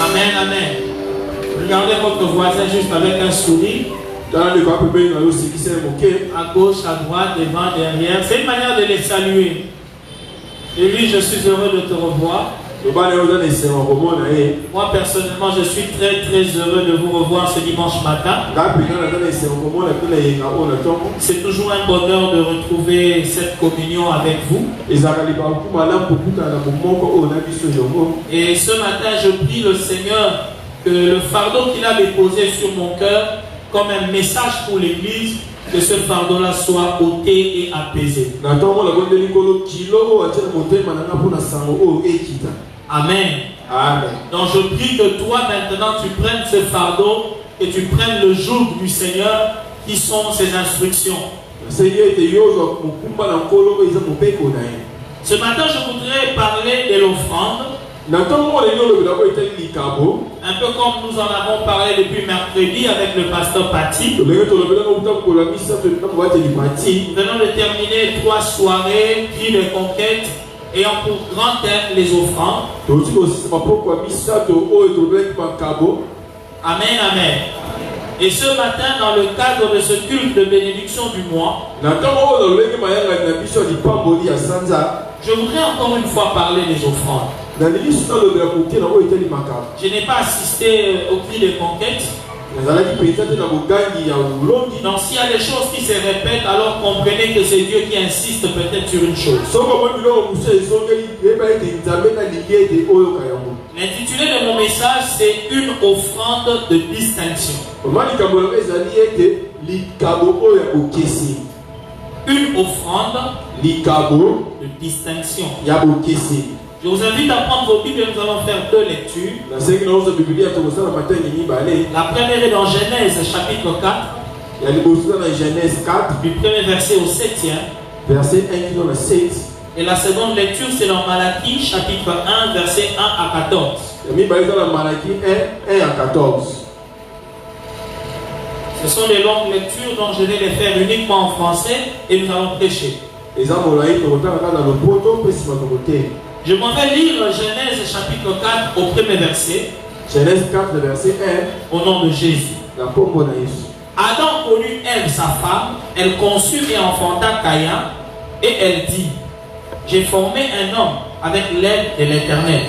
Amen, amen. Regardez votre voisin juste avec un sourire. À gauche, à droite, devant, derrière. C'est une manière de les saluer. Et lui, je suis heureux de te revoir. Moi personnellement, je suis très heureux de vous revoir ce dimanche matin. C'est toujours un bonheur de retrouver cette communion avec vous. Et ce matin, je prie le Seigneur que le fardeau qu'il a déposé sur mon cœur comme un message pour l'Église, que ce fardeau-là soit ôté et apaisé. Amen. Amen. Donc je prie que toi maintenant tu prennes ce fardeau et tu prennes le joug du Seigneur qui sont ses instructions. Ce matin je voudrais parler de l'offrande. Un peu comme nous en avons parlé depuis mercredi avec le pasteur Pati. Nous venons de terminer 3 soirées, cris de conquête, ayant pour grand thème les offrandes. Amen, amen. Et ce matin, dans le cadre de ce culte de bénédiction du mois, je voudrais encore une fois parler des offrandes. Je n'ai pas assisté au cri de conquête. Donc s'il y a des choses qui se répètent, alors comprenez que c'est Dieu qui insiste peut-être sur une chose. L'intitulé de mon message, c'est une offrande de distinction. Une offrande de distinction. Je vous invite à prendre vos Bibles et nous allons faire 2 lectures. La première est dans Genèse chapitre 4. Du premier verset au 7e. Et la seconde lecture c'est dans Malachie chapitre 1 verset 1 à 14. Ce sont des longues lectures donc je vais les faire uniquement en français et nous allons prêcher. Je m'en vais lire Genèse chapitre 4 au premier verset. Genèse 4 verset 1. Au nom de Jésus. Adam connut Ève sa femme, elle conçut et enfanta Caïn, et elle dit: j'ai formé un homme avec l'aide de l'Éternel.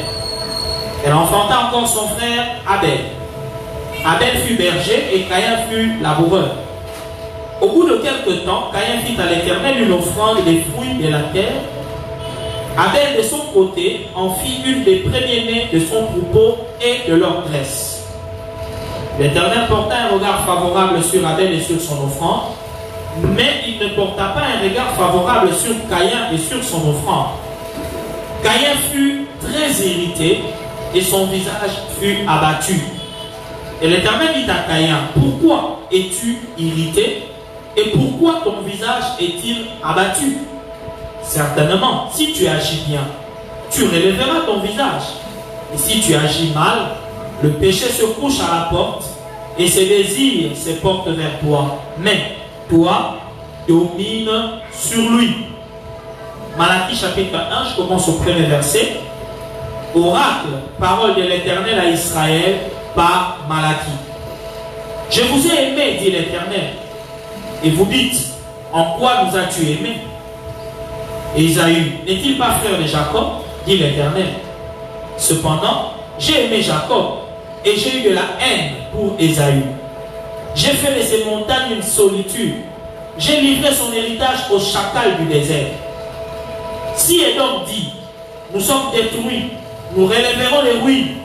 Elle enfanta encore son frère Abel. Abel fut berger et Caïn fut laboureur. Au bout de quelque temps, Caïn fit à l'Éternel une offrande des fruits de la terre. Abel de son côté en fit une des premiers-nés de son troupeau et de leur graisse. L'Éternel porta un regard favorable sur Abel et sur son offrande, mais il ne porta pas un regard favorable sur Caïn et sur son offrande. Caïn fut très irrité et son visage fut abattu. Et l'Éternel dit à Caïn: pourquoi es-tu irrité et pourquoi ton visage est-il abattu? Certainement, si tu agis bien, tu relèveras ton visage. Et si tu agis mal, le péché se couche à la porte et ses désirs se portent vers toi. Mais toi, domine sur lui. Malachie chapitre 1, je commence au premier verset. Oracle, parole de l'Éternel à Israël par Malachie. Je vous ai aimé, dit l'Éternel. Et vous dites: en quoi nous as-tu aimé? Ésaü n'est-il pas frère de Jacob? Dit l'Éternel. Cependant, j'ai aimé Jacob et j'ai eu de la haine pour Ésaü. J'ai fait de ses montagnes une solitude. J'ai livré son héritage au chacal du désert. Si Édom dit: nous sommes détruits, nous relèverons les ruines,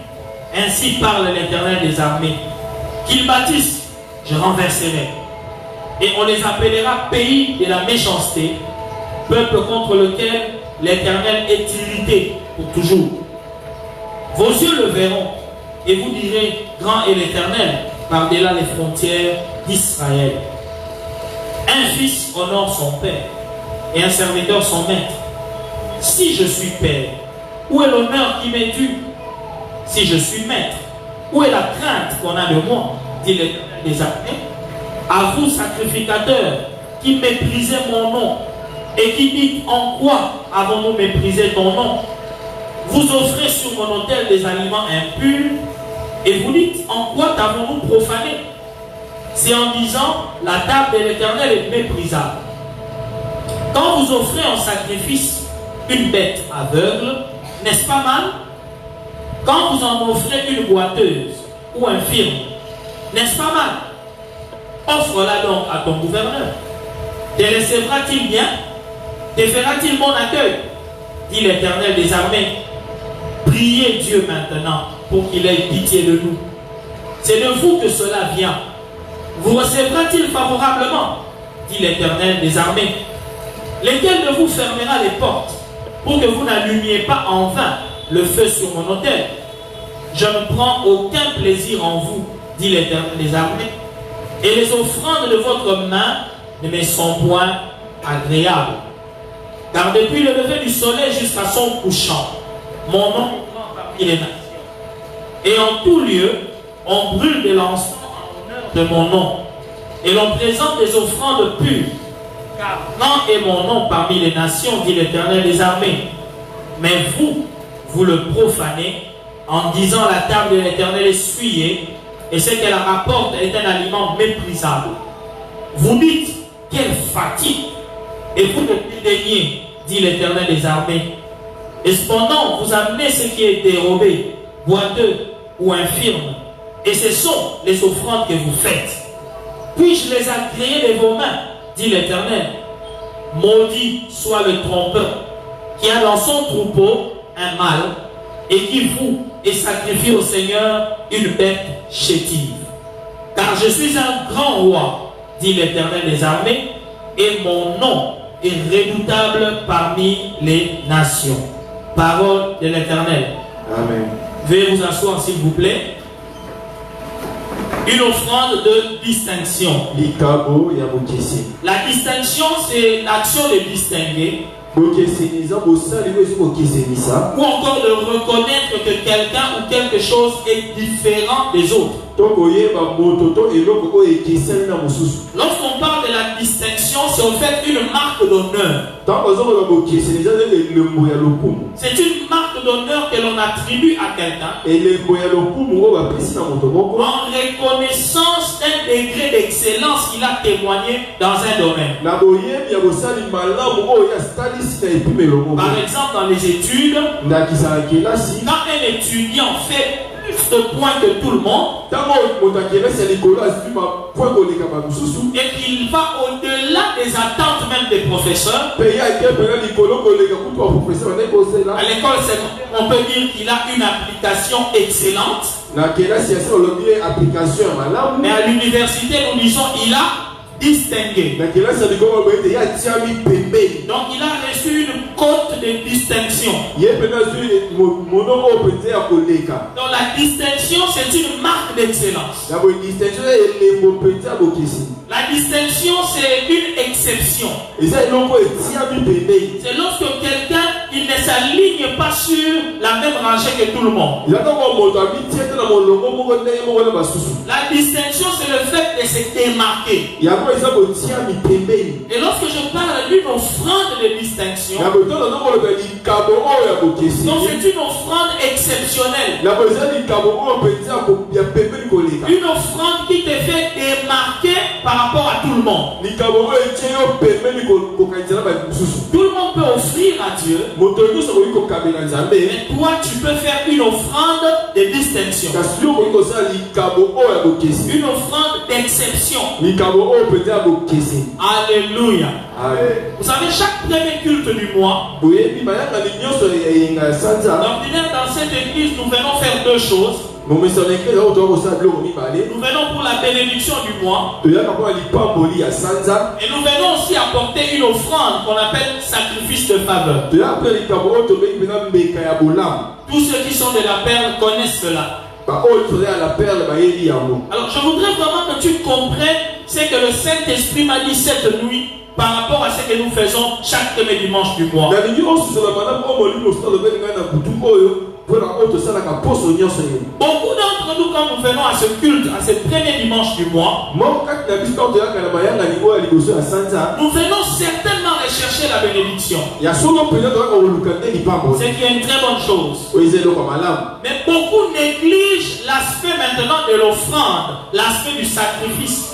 ainsi parle l'Éternel des armées. Qu'ils bâtissent, je renverserai. Et on les appellera pays de la méchanceté, peuple contre lequel l'Éternel est irrité pour toujours. Vos yeux le verront, et vous direz: grand est l'Éternel, par-delà les frontières d'Israël. Un fils honore son père, et un serviteur son maître. Si je suis père, où est l'honneur qui m'est dû? Si je suis maître, où est la crainte qu'on a de moi? Dit l'Éternel des armées. À vous, sacrificateurs, qui méprisez mon nom, et qui dites: en quoi avons-nous méprisé ton nom? vous offrez sur mon autel des aliments impurs et vous dites, en quoi t'avons-nous profané? C'est en disant, la table de l'Éternel est méprisable. Quand vous offrez en sacrifice une bête aveugle, n'est-ce pas mal? Quand vous en offrez une boiteuse ou infirme, n'est-ce pas mal? Offre-la donc à ton gouverneur. Te recevra-t-il bien? Te fera-t-il bon accueil? Dit l'Éternel des armées. Priez Dieu maintenant pour qu'il ait pitié de nous. C'est de vous que cela vient. Vous recevra-t-il favorablement? Dit l'Éternel des armées. Lequel de vous fermera les portes pour que vous n'allumiez pas en vain le feu sur mon autel? Je ne prends aucun plaisir en vous, dit l'Éternel des armées, et les offrandes de votre main ne me sont point agréables. Car depuis le lever du soleil jusqu'à son couchant, mon nom est parmi les nations. Et en tout lieu, on brûle de l'encens en honneur de mon nom, et l'on présente des offrandes pures. Car grand est mon nom parmi les nations, dit l'Éternel des armées. Mais vous, vous le profanez en disant la table de l'Éternel est souillée et ce qu'elle rapporte est un aliment méprisable. Vous dites, quelle fatigue! Et vous ne dédaignez, dit l'Éternel des armées. Et cependant, vous amenez ce qui est dérobé, boiteux ou infirme, et ce sont les offrandes que vous faites. Puis-je les agréer de vos mains, dit l'Éternel. Maudit soit le trompeur qui a dans son troupeau un mâle et qui voue et sacrifie au Seigneur une bête chétive. Car je suis un grand roi, dit l'Éternel des armées, et mon nom est redoutable parmi les nations. Parole de l'Éternel. Amen. Veuillez vous asseoir s'il vous plaît. Une offrande de distinction. La distinction, c'est l'action de distinguer. Ou encore de reconnaître que quelqu'un ou quelque chose est différent des autres. Lorsqu'on parle de la distinction, c'est en fait une marque d'honneur. C'est une marque d'honneur que l'on attribue à quelqu'un en reconnaissance d'un degré d'excellence qu'il a témoigné dans un domaine. Par exemple, dans les études, quand un étudiant fait plus de points que tout le monde et qu'il va au-delà des attentes même des professeurs, à l'école on peut dire qu'il a une application excellente, mais à l'université nous disons il a distingué. Donc il a reçu une cote de distinction. Donc la distinction c'est une marque d'excellence. La distinction c'est une exception. C'est lorsque quelqu'un il ne s'aligne pas sur la même rangée que tout le monde. La distinction c'est le fait de se démarquer. Et lorsque je parle d'une offrande de distinction, donc c'est une offrande exceptionnelle. Une offrande qui te fait démarquer par rapport à tout le monde. Tout le monde peut offrir à Dieu, mais toi tu peux faire une offrande de distinction. Une offrande d'exception. Alléluia. Vous savez, chaque premier culte du mois, d'ordinaire dans cette église, nous venons faire deux choses. Nous venons pour la bénédiction du mois. Et nous venons aussi apporter une offrande qu'on appelle sacrifice de faveur. Tous ceux qui sont de la perle connaissent cela. Alors je voudrais vraiment que tu comprennes ce que le Saint-Esprit m'a dit cette nuit par rapport à ce que nous faisons chaque premier dimanche du mois. Beaucoup d'entre nous, quand nous venons à ce culte, à ce premier dimanche du mois, nous venons certainement rechercher chercher la bénédiction. Il y a souvent plusieurs C'est qu'il y a une très bonne chose. Mais beaucoup négligent l'aspect maintenant de l'offrande, l'aspect du sacrifice.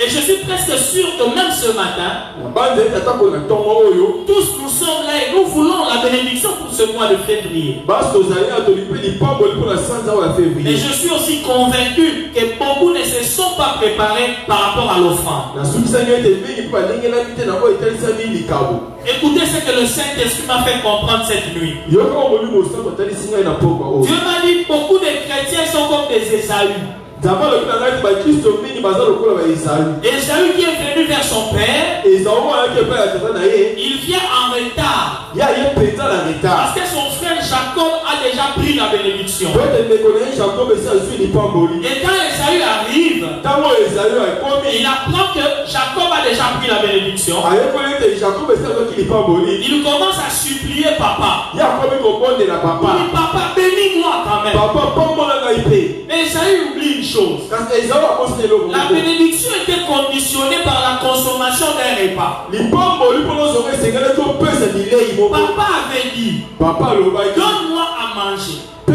Et je suis presque sûr que même ce matin, tous nous sommes là et nous voulons la bénédiction pour ce mois de février. Et je suis aussi convaincu que beaucoup ne se sont pas préparés par rapport à l'offrande. Écoutez ce que le Saint-Esprit m'a fait comprendre cette nuit. Dieu m'a dit beaucoup de chrétiens sont comme des Ésaü. Ésaü qui est venu vers son père, il vient en retard. Parce que son frère Jacob a déjà pris la bénédiction. Et quand Ésaü arrive, il apprend que Jacob a déjà pris la bénédiction. Il commence à supplier papa. Papa, bénis-moi quand même. Mais Ésaü oublie une chose. La bénédiction était conditionnée par la consommation d'un repas. Papa avait dit, donne-moi à manger. Et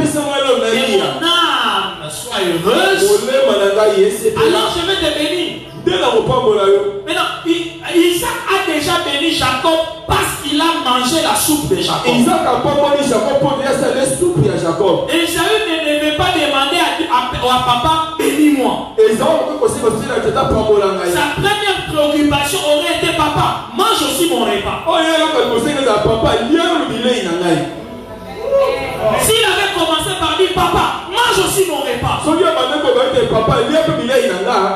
mon âme soit heureuse. Alors je vais te bénir. Maintenant, Isaac a déjà béni Jacob parce qu'il a mangé la soupe de Jacob. Et Esaü ne devait pas demander à papa, bénis-moi. Sa première préoccupation aurait été, papa, mange aussi mon repas. S'il avait commencé par dire, papa, mange aussi mon repas.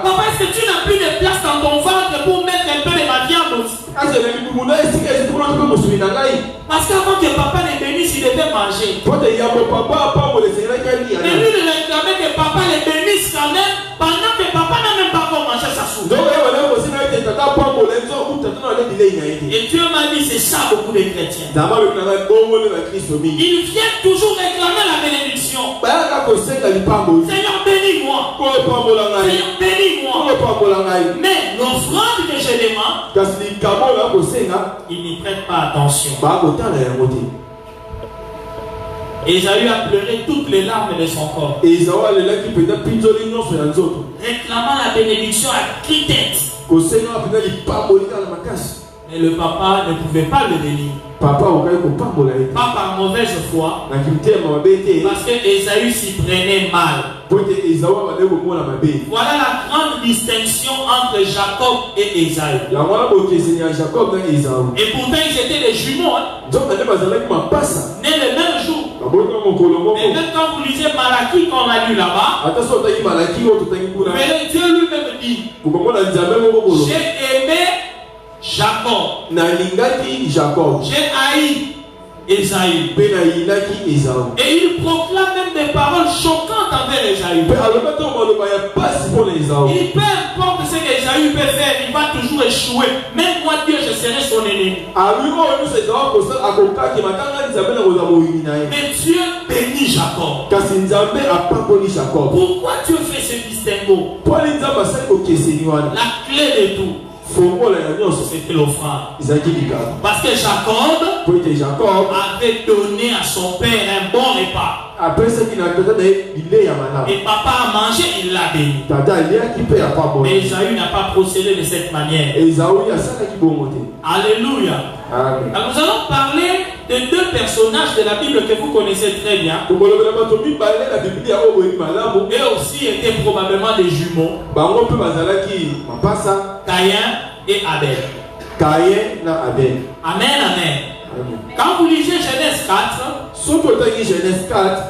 Papa, est-ce que tu n'as plus de place dans ton ventre pour mettre un peu de ma viande aussi? Parce qu'avant que papa ne bénisse, il devait manger. Et lui, il réclamait que papa le bénisse quand même, pendant que papa n'a même pas encore mangé sa soupe. Et Dieu m'a dit, c'est ça beaucoup de chrétiens. Ils viennent toujours réclamer la bénédiction. Seigneur, bénis-moi. Seigneur, bénis-moi. Mais l'offrande que je demande, ils n'y prêtent pas attention. Esaü a pleuré toutes les larmes de son corps, réclamant la bénédiction à qui-tête. Mais le papa ne pouvait pas le bénir. Pas par mauvaise foi, parce que Esaü s'y prenait mal. Voilà la grande distinction entre Jacob et Esaü. Et pourtant ils étaient des jumeaux, hein? Nés le même jour. Et même quand vous lisez Malachie qu'on a lu là-bas, Dieu lui-même dit, j'ai aimé Jacob, j'ai haï Esaü. Et il proclame même des paroles choquantes envers Esaü. Il peu importe ce qu'Esaü peut faire, il va toujours échouer. Même moi, Dieu, je serai son ennemi. Mais Dieu bénit Jacob. Pourquoi Dieu fait ce distinguo? La clé de tout, c'était l'offrande. Parce que Jacob avait donné à son père un bon repas. Et papa a mangé, il l'a béni. Mais Esaü n'a pas procédé de cette manière. Alléluia. Alors nous allons parler de deux personnages de la Bible que vous connaissez très bien. Et aussi étaient probablement des jumeaux, Caïn et Abel. Amen, amen. Quand vous lisez Genèse 4,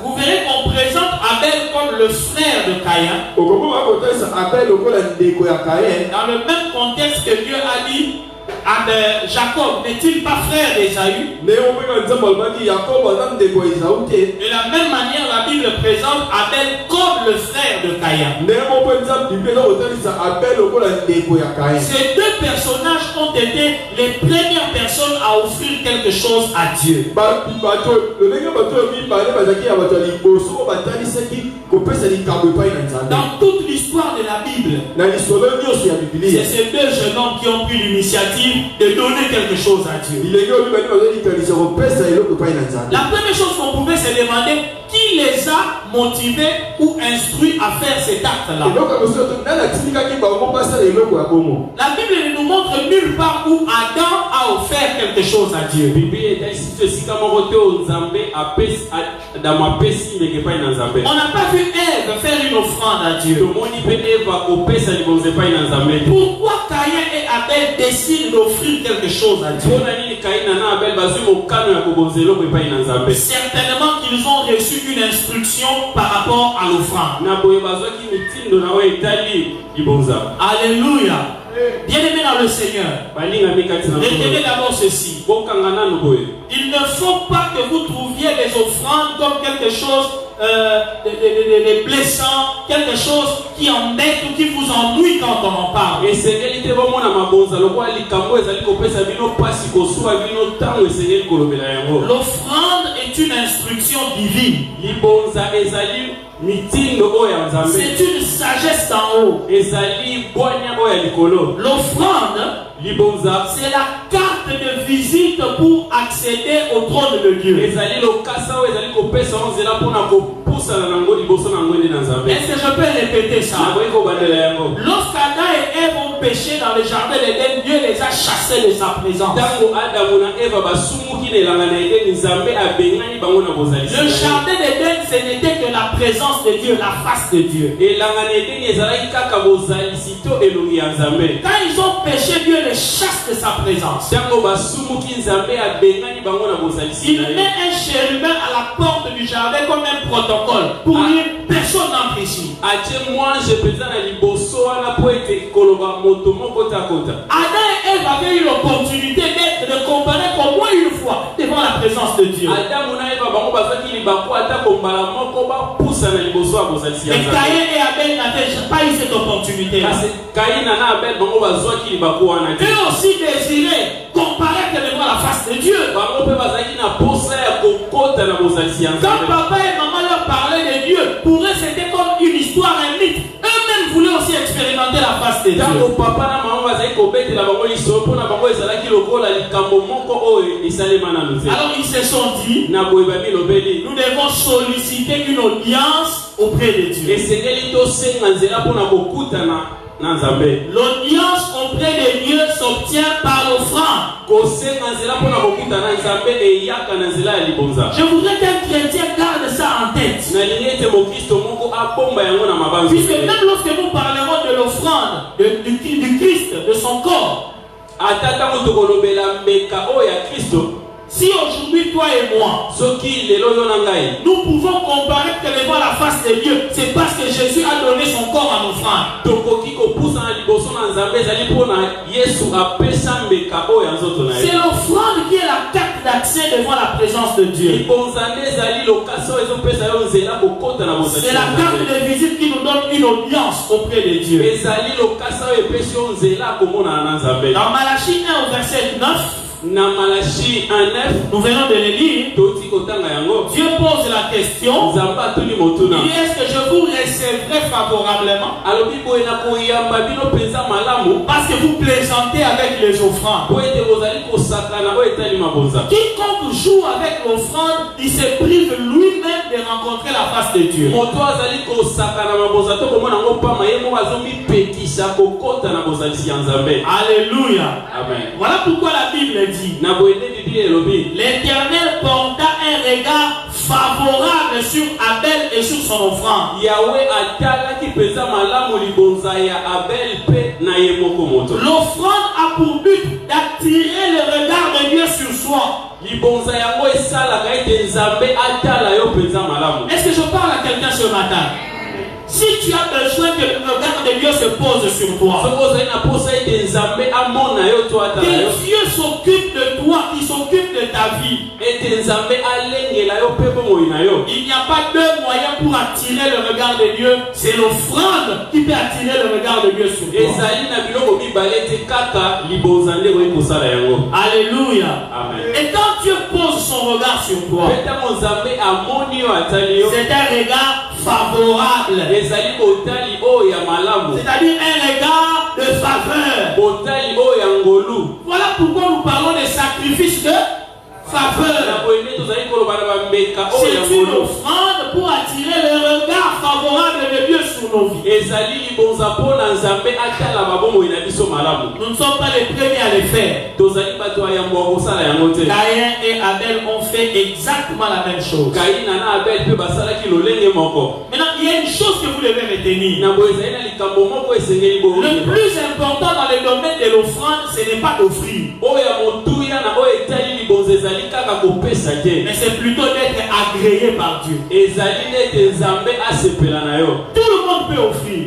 vous verrez qu'on présente Abel comme le frère de Caïn. Dans le même contexte que Dieu a dit Jacob n'est-il pas frère d'Ésaü? Mais on peut dire que Jacob a des bois Ésaü. De la même manière, la Bible présente Abel comme le frère de Caïn. Mais on peut dire que Abel au des bois Caïn. Ces deux personnages ont été les premières personnes à offrir quelque chose à Dieu. Dans toute l'histoire de la Bible, c'est ces deux jeunes hommes qui ont pris l'initiative de donner quelque chose à Dieu. La première chose qu'on pouvait se demander, qui les a motivés ou instruits à faire cet acte-là? La Bible ne nous montre nulle part où Adam a offert quelque chose à Dieu. On n'a pas vu Ève faire une offrande à Dieu. Pourquoi Caïn et Abel décident d'offrir quelque chose à Dieu? Certainement qu'ils ont reçu une instruction par rapport à l'offrande. Alléluia. Bien-aimés dans le Seigneur, retenez d'abord ceci. Il ne faut pas que vous trouviez les offrandes comme quelque chose de blessant, quelque chose qui embête ou qui vous ennuie quand on en parle. L'offrande est une instruction divine. C'est une sagesse d'en haut. L'offrande, c'est la carte de visite pour accéder au trône de Dieu. Est-ce que je peux répéter ça? Lorsqu'Adam et Ève ont péché dans le jardin d'Éden, Dieu les a chassés de sa présence. Le jardin d'Éden, ce n'était que la présence de Dieu, la face de Dieu. Quand ils ont péché, Dieu les chasse de sa présence. Il met un chérubin à la porte du jardin comme un protocole pour dire personne n'entre ici. Adam et Ève avaient eu l'opportunité de comparer au moins une fois devant la présence de Dieu. Et Caïn et Abel n'avaient pas eu cette opportunité. Eux aussi désiraient comparaître devant la face de Dieu. Quand papa et maman leur parlaient de Dieu, pour eux c'était comme une histoire, un mythe. Eux-mêmes voulaient aussi expérimenter la face de Dieu. Alors ils se sont dit, nous devons solliciter une audience auprès de Dieu. L'audience auprès de Dieu s'obtient par l'offrande. Je voudrais qu'un chrétien garde ça en tête. Puisque même lorsque nous parlerons de l'offrande du Christ, de son corps, si aujourd'hui toi et moi nous pouvons comparer devant la face de Dieu, c'est parce que Jésus a donné son corps en offrande. C'est l'offrande qui est la carte d'accès devant la présence de Dieu. C'est la carte de visite qui nous donne une audience auprès de Dieu. Dans Malachie 1 au verset 9, nous venons de le lire. Dieu pose la question. Il dit, est-ce que je vous recevrai favorablement? Parce que vous plaisantez avec les offrandes. Quiconque joue avec l'offrande, il se prive lui-même de rencontrer la face de Dieu. Alléluia. Amen. Voilà pourquoi la Bible dit, l'Éternel porta un regard favorable sur Abel et sur son offrande. L'offrande a pour but d'attirer le regard de Dieu sur soi. Est-ce que je parle à quelqu'un ce matin? Si tu as besoin que le regard de Dieu se pose sur toi, que Dieu s'occupe de toi, qu'il s'occupe de ta vie, il n'y a pas deux moyens pour attirer le regard de Dieu. C'est l'offrande qui peut attirer le regard de Dieu sur toi. Alléluia. Amen. Et quand Dieu pose son regard sur toi, c'est un regard favorable. C'est-à-dire un regard de faveur. Voilà pourquoi nous parlons des sacrifices de faveur. C'est une offrande pour attirer le regard favorable de Dieu sur nos vies. Nous ne sommes pas les premiers à le faire. Caïn et Abel ont fait exactement la même chose. Maintenant, il y a une chose que vous devez retenir. Le plus important dans le domaine de l'offrande, ce n'est pas d'offrir, mais c'est plutôt d'être agréé par Dieu. Tout le monde peut offrir,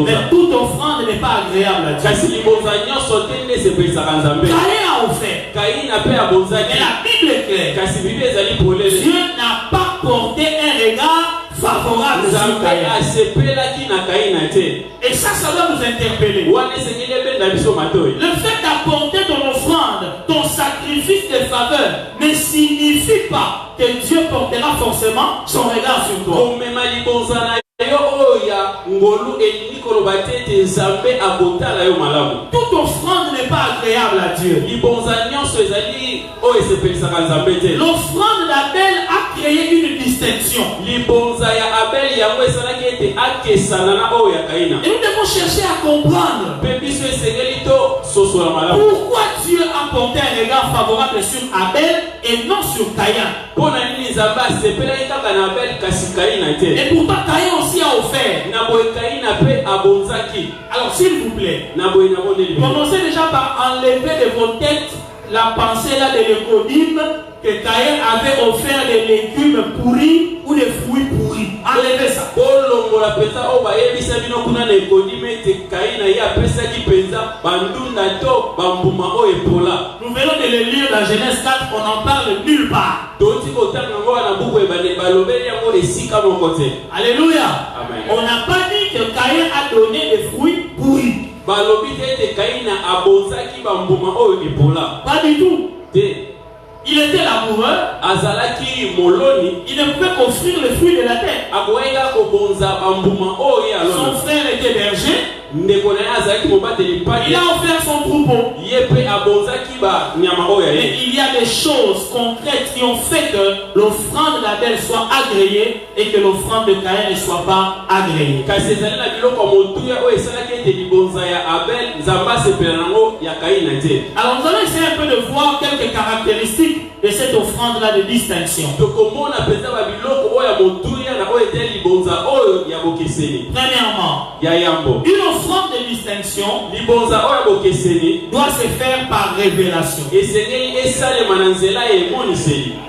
mais toute offrande n'est pas agréable à Dieu. Caïn a offert, mais la Bible est claire. Dieu n'a pas porté un regard favorable sur Caïn. Et ça doit nous interpeller. Le fait d'apporter ton offrande, ton sacrifice de faveur, ne signifie pas que Dieu portera forcément son regard sur toi. Toute offrande n'est pas agréable à Dieu. L'offrande d'Abel a créé une distinction. Et nous devons chercher à comprendre pourquoi Dieu a porté un regard favorable sur Abel et non sur Caïn. Et pourtant Caïn aussi a offert. Alors s'il vous plaît, commencez déjà par enlever de vos têtes la pensée là de l'écodyme que Caïn avait offert des légumes pourris ou des fruits pourris. Enlevez ça. Nous venons de le lire dans Genèse 4, on n'en parle nulle part. Alléluia. Amen. On n'a pas dit que Caïn a donné des fruits pourris. Pas du tout. Il était l'amoureux. Il ne pouvait qu'offrir le fruit de la terre. Son frère était berger. Il a offert son troupeau. Mais il y a des choses concrètes qui ont fait que l'offrande d'Abel soit agréée et que l'offrande de Caïn ne soit pas agréée. Alors nous allons essayer un peu de voir quelques caractéristiques de cette offrande-là de distinction. Premièrement, une offrande de distinction doit se faire par révélation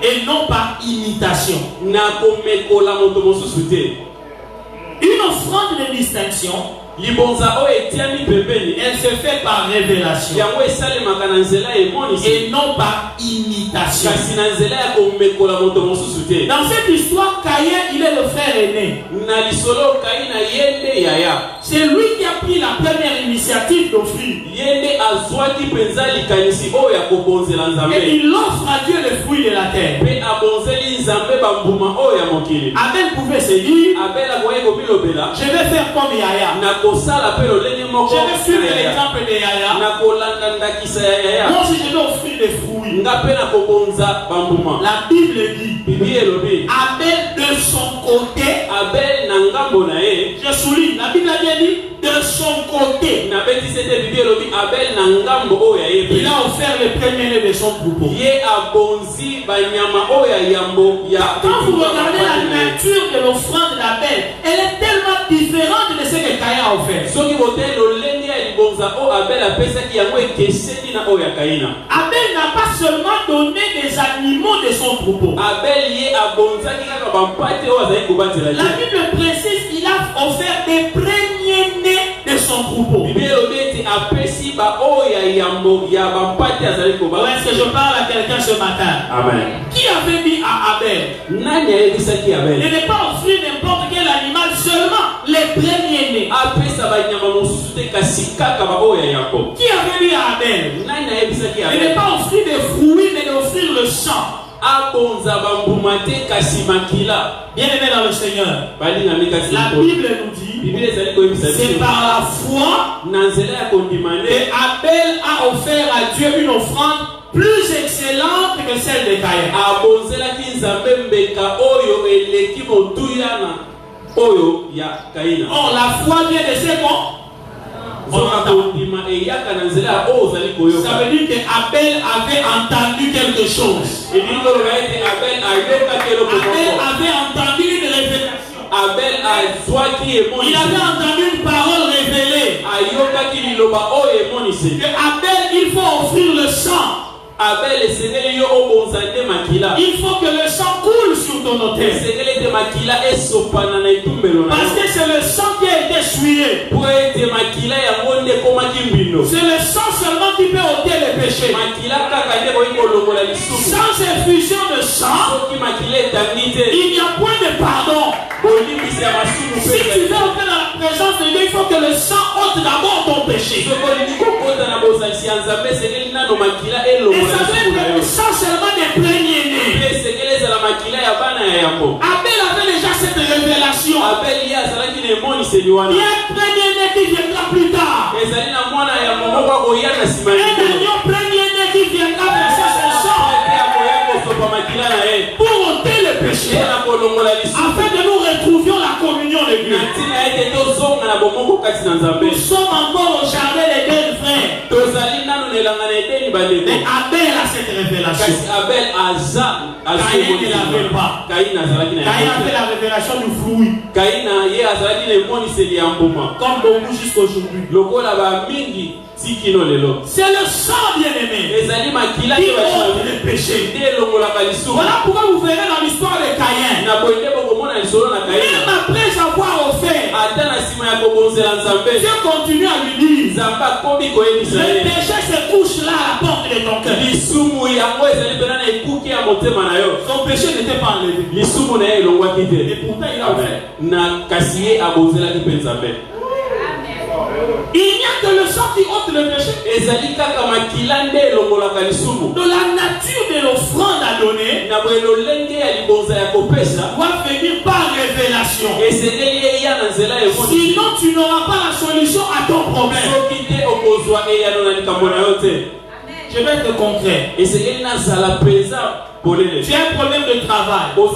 et non par imitation. Une offrande de distinction, elle se fait par révélation et non par imitation. Dans cette histoire, Caïn, il est le frère aîné. C'est lui qui a pris la première initiative d'offrir. Et il offre à Dieu le fruit de la terre. Abel pouvait se dire, je vais faire comme Yaya. Je vais suivre l'exemple de Yaya. Moi aussi je vais offrir des fruits. La Bible dit, Abel de son côté, je souligne, la Bible a bien dit, de son côté, il a offert le premier de son troupeau. Quand vous regardez la nature de l'offrande d'Abel, elle est tellement différente de ce que Caïn a offert. Abel n'a pas seulement donné des animaux de son troupeau. La Bible précise offert des premiers-nés de son troupeau. Est-ce que je parle à quelqu'un ce matin? Amen. Qui avait dit à Abel? Il n'est pas offrir n'importe quel animal, seulement les premiers-nés. Qui avait dit à Abel? Il n'est pas offrir des fruits, mais d'offrir le sang. Bien aimé dans le Seigneur, la Bible nous dit, c'est par la foi que Abel a offert à Dieu une offrande plus excellente que celle de Caïn. Oh, la foi vient de ses mots. Ça veut dire qu'Abel avait entendu quelque chose. Abel avait entendu une révélation. Il avait entendu une parole révélée. Que Abel, il faut offrir le sang. Il faut que le sang coule sur ton autel. Parce que c'est le sang qui a été souillé. C'est le sang seulement qui peut ôter les péchés. Sans effusion de sang, il n'y a point de pardon. Si tu veux entrer dans la présence de Dieu, il faut que le sang ôte d'abord ton péché. Et ça veut dire ça seulement des premiers-nés. Abel avait déjà cette révélation. Il y a un premier-né qui viendra plus tard. Un agneau premier-né qui viendra verser son sang pour ôter le péché, afin que nous retrouvions la communion de Dieu. Nous sommes encore au jardin d'Éden, frère. Mais Abel a cette révélation. Caïn ne l'avait pas. Caïn a fait la révélation du fruit. Comme beaucoup jusqu'aujourd'hui. C'est le sang, bien-aimé, qui ôte les péchés. Voilà pourquoi vous verrez dans l'histoire de Caïn, même après avoir offert, Dieu continue à lui dire, le péché se couche là à la porte de ton cœur. Son péché n'était pas enlevé. Et pourtant il a offert. Il n'y a que le sang qui ôte le péché. De la nature de l'offrande à donner doit venir par révélation. Sinon tu n'auras pas la solution à ton problème. Je vais être concret. Tu as un problème de travail. Tu as un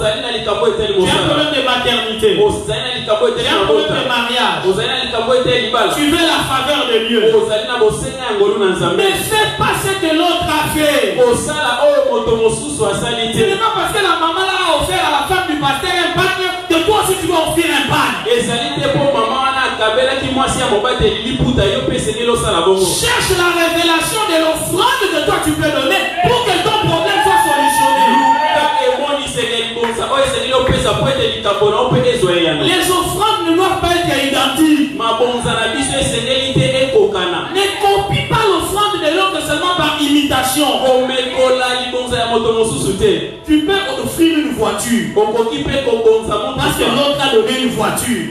problème de maternité. Tu as un problème de mariage. Tu veux la faveur de Dieu. Mais fais pas ce que l'autre a fait. Ce n'est pas parce que la maman l'a offert à la femme du pasteur un bagne que toi aussi tu vas offrir un bagne. Cherche la révélation de l'offrande que toi tu peux donner pour que ton problème soit solutionné. Les offrandes ne doivent pas être identiques. Ne copie pas l'offrande de l'autre seulement par imitation. Tu peux offrir une voiture parce que l'autre a donné une voiture.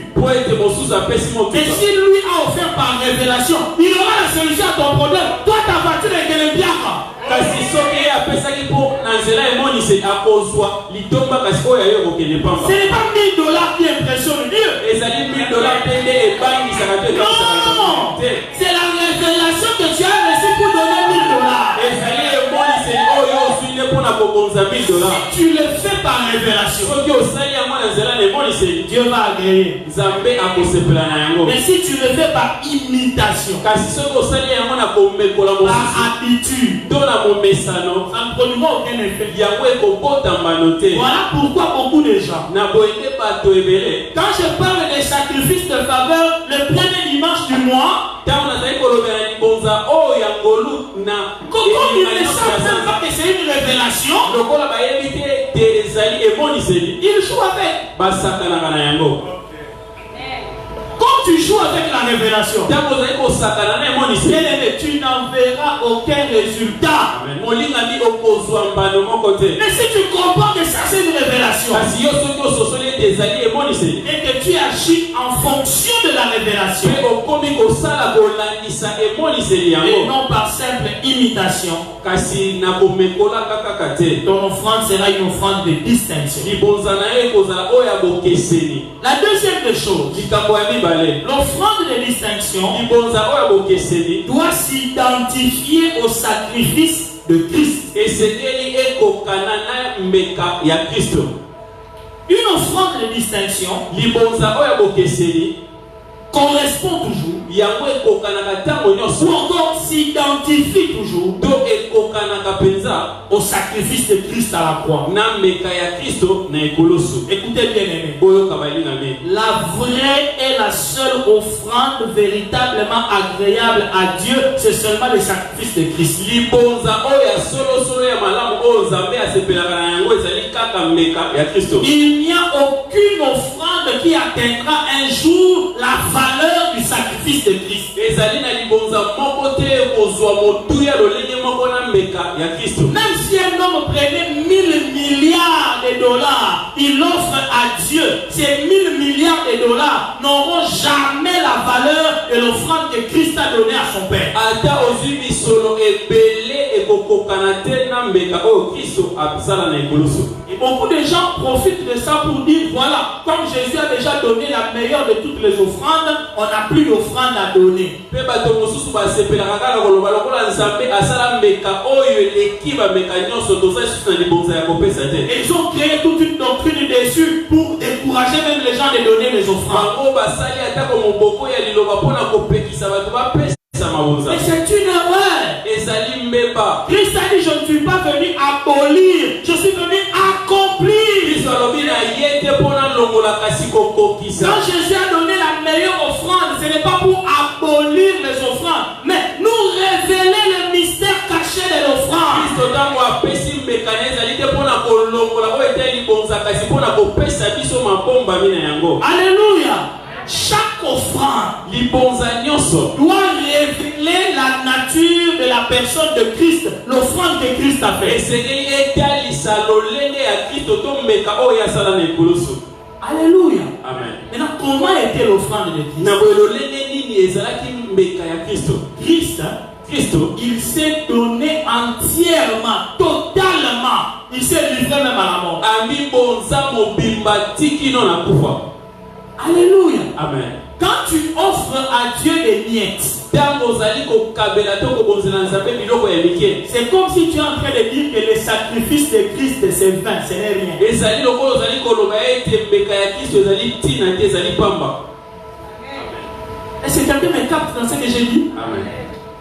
Et si lui a offert par révélation, il aura la solution à ton problème. Toi ta voiture est qu'elle est bien. Ce n'est pas $1000 qui impressionne Dieu. Non, c'est la révélation que tu as reçue pour donner $1000. Si tu le fais par révélation, Dieu va agréer. Mais si tu le fais par imitation, par habitude, ça ne produira aucun effet. Voilà pourquoi beaucoup de gens, quand je parle des sacrifices de faveur le premier dimanche du mois, comme ils ne savent même pas que c'est une révélation, ils jouent avec. tu joues avec la révélation, bien aimé, tu n'en verras aucun résultat. Mais si tu comprends que ça c'est une révélation et que tu agis en fonction de la révélation et non par simple imitation, ton offrande sera une offrande de distinction. La deuxième des choses, l'offrande de distinction doit s'identifier au sacrifice de Christ. Une offrande de distinction correspond toujours ou encore s'identifie toujours au sacrifice de Christ à la croix. Écoutez bien aimé, la vraie et la seule offrande véritablement agréable à Dieu, c'est seulement le sacrifice de Christ. Il n'y a aucune offrande qui atteindra un jour la valeur du sacrifice de Christ. Même si un homme prenait 1000 milliards de dollars, il offre à Dieu, ces 1000 milliards de dollars n'auront jamais la valeur de l'offrande que Christ a donnée à son Père. Et beaucoup de gens profitent de ça pour dire, voilà, comme Jésus a déjà donné la meilleure de toutes les offrandes, on n'a plus d'offrande à donner. Ils ont créé toute une doctrine dessus pour décourager même les gens de donner les offrandes. Mais c'est une erreur. Christ a dit, je ne suis pas venu abolir, je suis venu accomplir. Quand Jésus a donné la meilleure offrande, ce n'est pas pour abolir les offrandes, mais nous révéler le mystère caché de l'offrande. Alléluia. Chaque offrande doit révéler la nature de la personne de Christ, l'offrande que Christ a fait. Alléluia. Amen. Maintenant, comment était l'offrande de Christ? Christ, il s'est donné entièrement, totalement. Il s'est livré même à la mort. Alléluia. Amen. Quand tu offres à Dieu des miettes, c'est comme si tu es en train de dire que le sacrifice de Christ c'est vain, ce n'est rien. Est-ce que quelqu'un me capte dans ce que j'ai dit? Amen.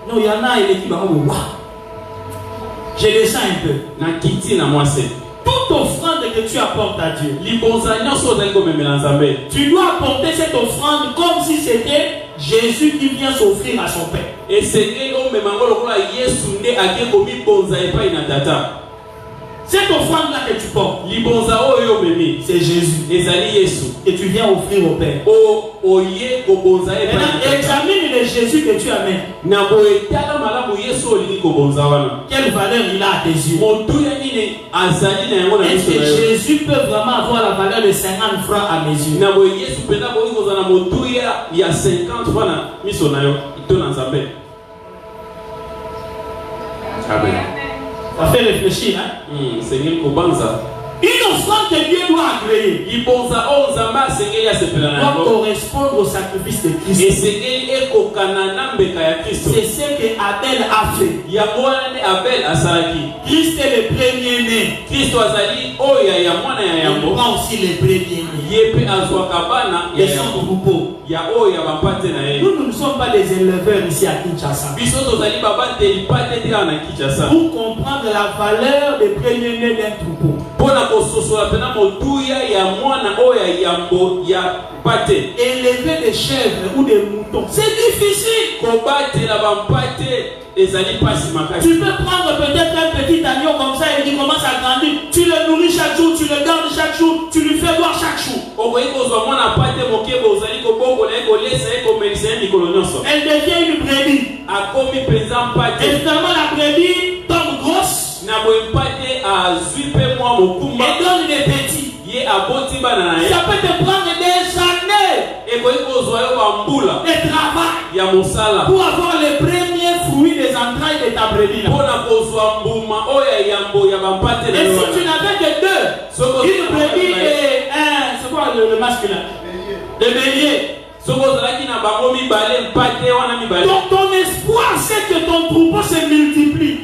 Non, il y en a qui va dire waouh. Je descends un peu. Toute offrande que tu apportes à Dieu, tu dois apporter cette offrande comme si c'était Jésus qui vient s'offrir à son Père. Cette offrande-là que tu portes, c'est Jésus que tu viens offrir au Père. Maintenant, examine le Jésus que tu amènes. Quelle valeur il a à tes yeux? Est-ce que Jésus peut vraiment avoir la valeur de 50 francs à mes yeux? Amen. Ça fait réfléchir, hein? Une offrande que Dieu doit agréer doit correspondre au sacrifice de Christ. C'est ce que Abel a fait. Christ est le premier-né. Il prend aussi le premier-né de son troupeau. Nous ne sommes pas des éleveurs ici à Kinshasa. Pour comprendre la valeur des premiers-nés d'un troupeau, élever des chèvres ou des moutons, c'est difficile. Tu peux prendre peut-être un petit agneau comme ça et il commence à grandir. Tu le nourris chaque jour, tu le gardes chaque jour, tu lui fais boire chaque jour. Elle devient une brebis. Et finalement la brebis tombe grosse et donne des petits. Ça peut te prendre des années de travail pour avoir les premiers fruits des entrailles de ta brebis. Et si tu n'avais que deux, une brebis et un, c'est quoi le masculin? Le bélier. Donc ton espoir c'est que ton troupeau se multiplie.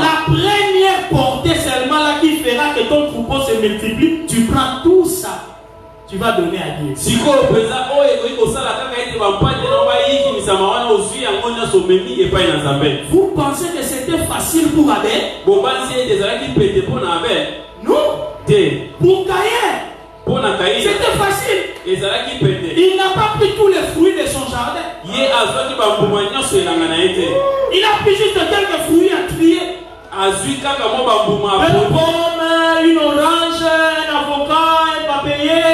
La première portée seulement là qui fera que ton troupeau se multiplie, tu prends tout ça, tu vas donner à Dieu. Vous pensez que c'était facile pour Abel? Non. Pour Caïn, c'était facile. Il n'a pas pris tous les fruits de son jardin. Il a pris juste quelques fruits à trier. Une pomme, une orange, un avocat, un papier,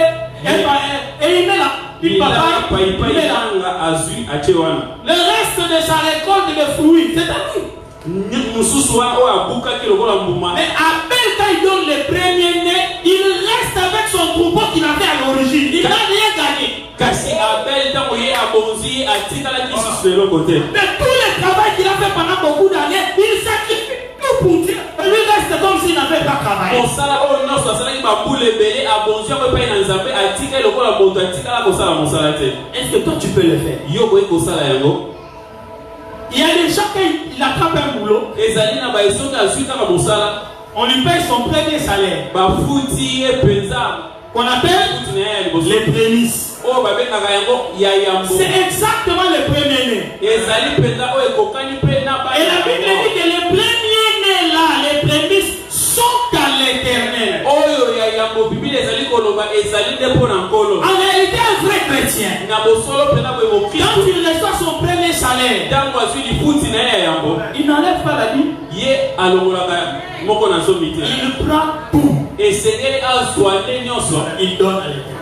et il met là. Une papaye, il met là. Le reste de sa récolte de fruits, c'est à lui. Mais Abel, quand il donne les premiers nés, il reste avec son troupeau qu'il avait à l'origine. Il n'a rien gagné. Mais tout le travail qu'il a fait pendant beaucoup d'années, il sacrifie tout pour Dieu. Lui reste comme s'il n'avait pas travaillé. Est-ce que toi tu peux le faire? Il y a des gens qui attrapent un boulot. On lui paye son premier salaire. Qu'on appelle les prémices. C'est exactement le premier né. Et la Bible dit que les premiers nés là, les prémices, sont à l'Éternel. En réalité, un vrai chrétien, quand il reçoit son premier salaire, il n'enlève pas la Bible. Il prend tout. Il donne à l'Éternel.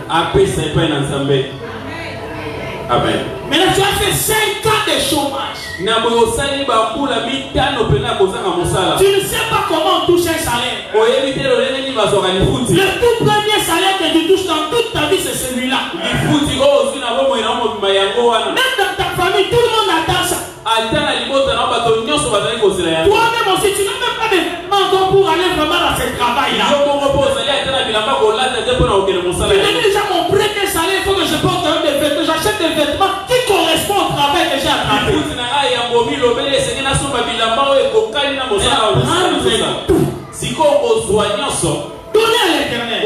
Amen. Maintenant, tu as fait 5 ans de chômage. Tu ne sais pas comment toucher un salaire. Le tout premier salaire que tu touches dans toute ta vie, c'est celui-là. Même dans ta famille, tout le monde attend ça. Toi-même aussi, tu n'as même pas de vêtements encore pour aller vraiment dans ce travail-là. Je dis déjà mon premier salaire, il faut que je porte des vêtements. J'achète des vêtements qui correspondent au travail que j'ai attrapé. Donnez à l'Éternel.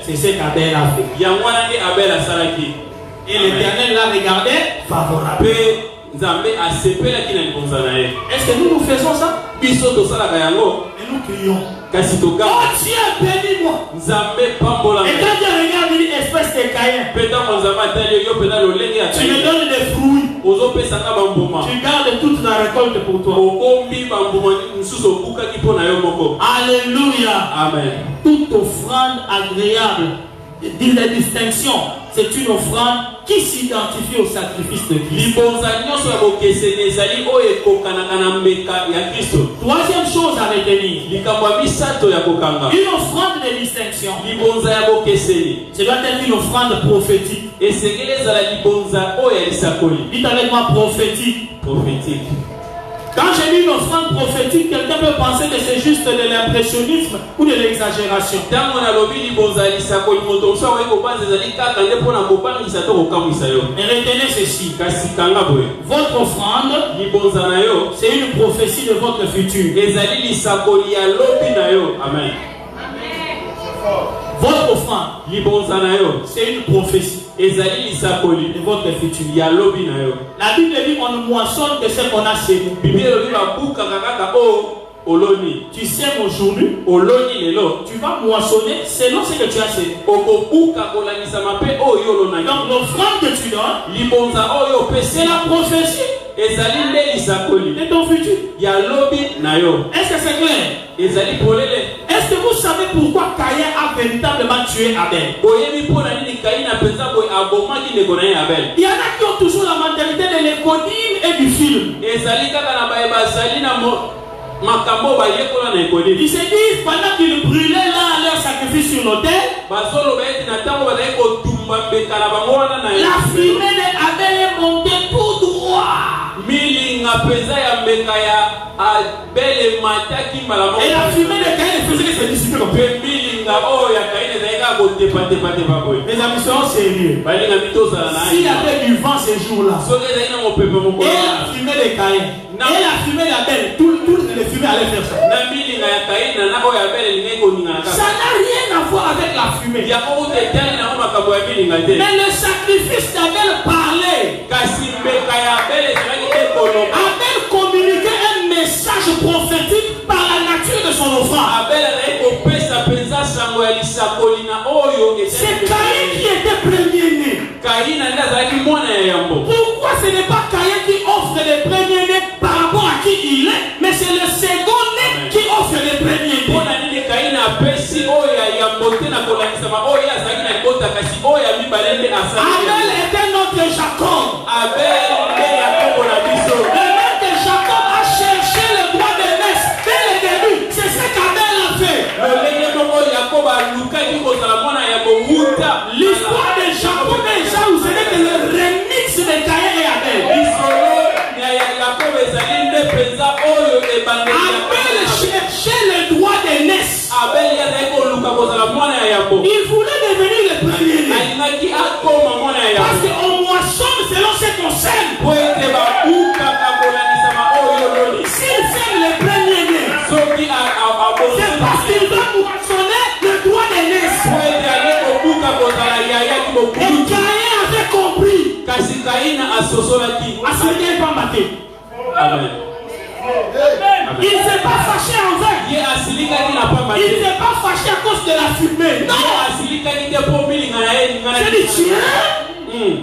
C'est ce qu'Abel a fait. Et l'Éternel l'a regardé favorable. Est-ce que nous faisons ça? Et nous crions. Oh Dieu, bénis-moi. Et quand Dieu regarde, il dit espèce de Caïn. Tu me donnes des fruits. Tu gardes toute la récolte pour toi. Alléluia. Amen. Toute offrande agréable, la distinction, c'est une offrande qui s'identifie au sacrifice de Christ. Troisième chose à retenir, une offrande de distinction, c'est doit être une offrande prophétique. Dites avec moi prophétique. Quand j'ai mis une offrande prophétique, quelqu'un peut penser que c'est juste de l'impressionnisme ou de l'exagération. Mais retenez ceci. Votre offrande, c'est une prophétie de votre futur. Amen. Votre offrande, c'est une prophétie de votre futur. La Bible dit qu'on ne moissonne que ce qu'on a semé. Tu sèmes aujourd'hui, tu vas moissonner selon ce que tu as semé. Donc l'offrande que tu donnes, c'est la prophétie de ton futur. Est-ce que c'est clair? Est-ce que vous savez pourquoi Caïn a véritablement tué Abel? Il y en a qui ont toujours la mentalité de l'éconime et du film. Ils se disent pendant qu'ils brûlaient là leur sacrifice sur l'autel, la fumée d'Abel est montée tout droit. Et la fumée de Caïn faisait que se dissiper comme ça. Mes amis, soyons sérieux. S'il y avait du vent ces jours-là, et la fumée de Caïn, et la fumée d'Abel, toutes les fumées allaient faire ça. Ça n'a rien à voir avec la fumée. Mais le sacrifice d'Abel parlait. Abel communiquait un message prophétique par la nature de son offrande. C'est Caïn qui était premier-né. Pourquoi ce n'est pas Caïn qui offre les premiers-nés par rapport à qui il est, mais c'est le second-né qui offre les premiers-nés. Abel était notre Jacob. Le mec de Jacob a cherché le droit de naissance dès le début. C'est ce qu'Abel a fait. L'histoire de Jacob et Ésaü, ce n'est que le remix de Caïn et Abel. Abel cherchait le droit de naissance. Il voulait devenir le premier-né. Parce qu'on moissonne selon ce qu'on sème. S'il sème le premier-né, c'est parce qu'il va moissonner le droit de naissance. Et Caïn avait compris. Amen. Il ne s'est pas fâché envers. Il ne s'est pas fâché à cause de la fumée. Non. C'est dit, tiens,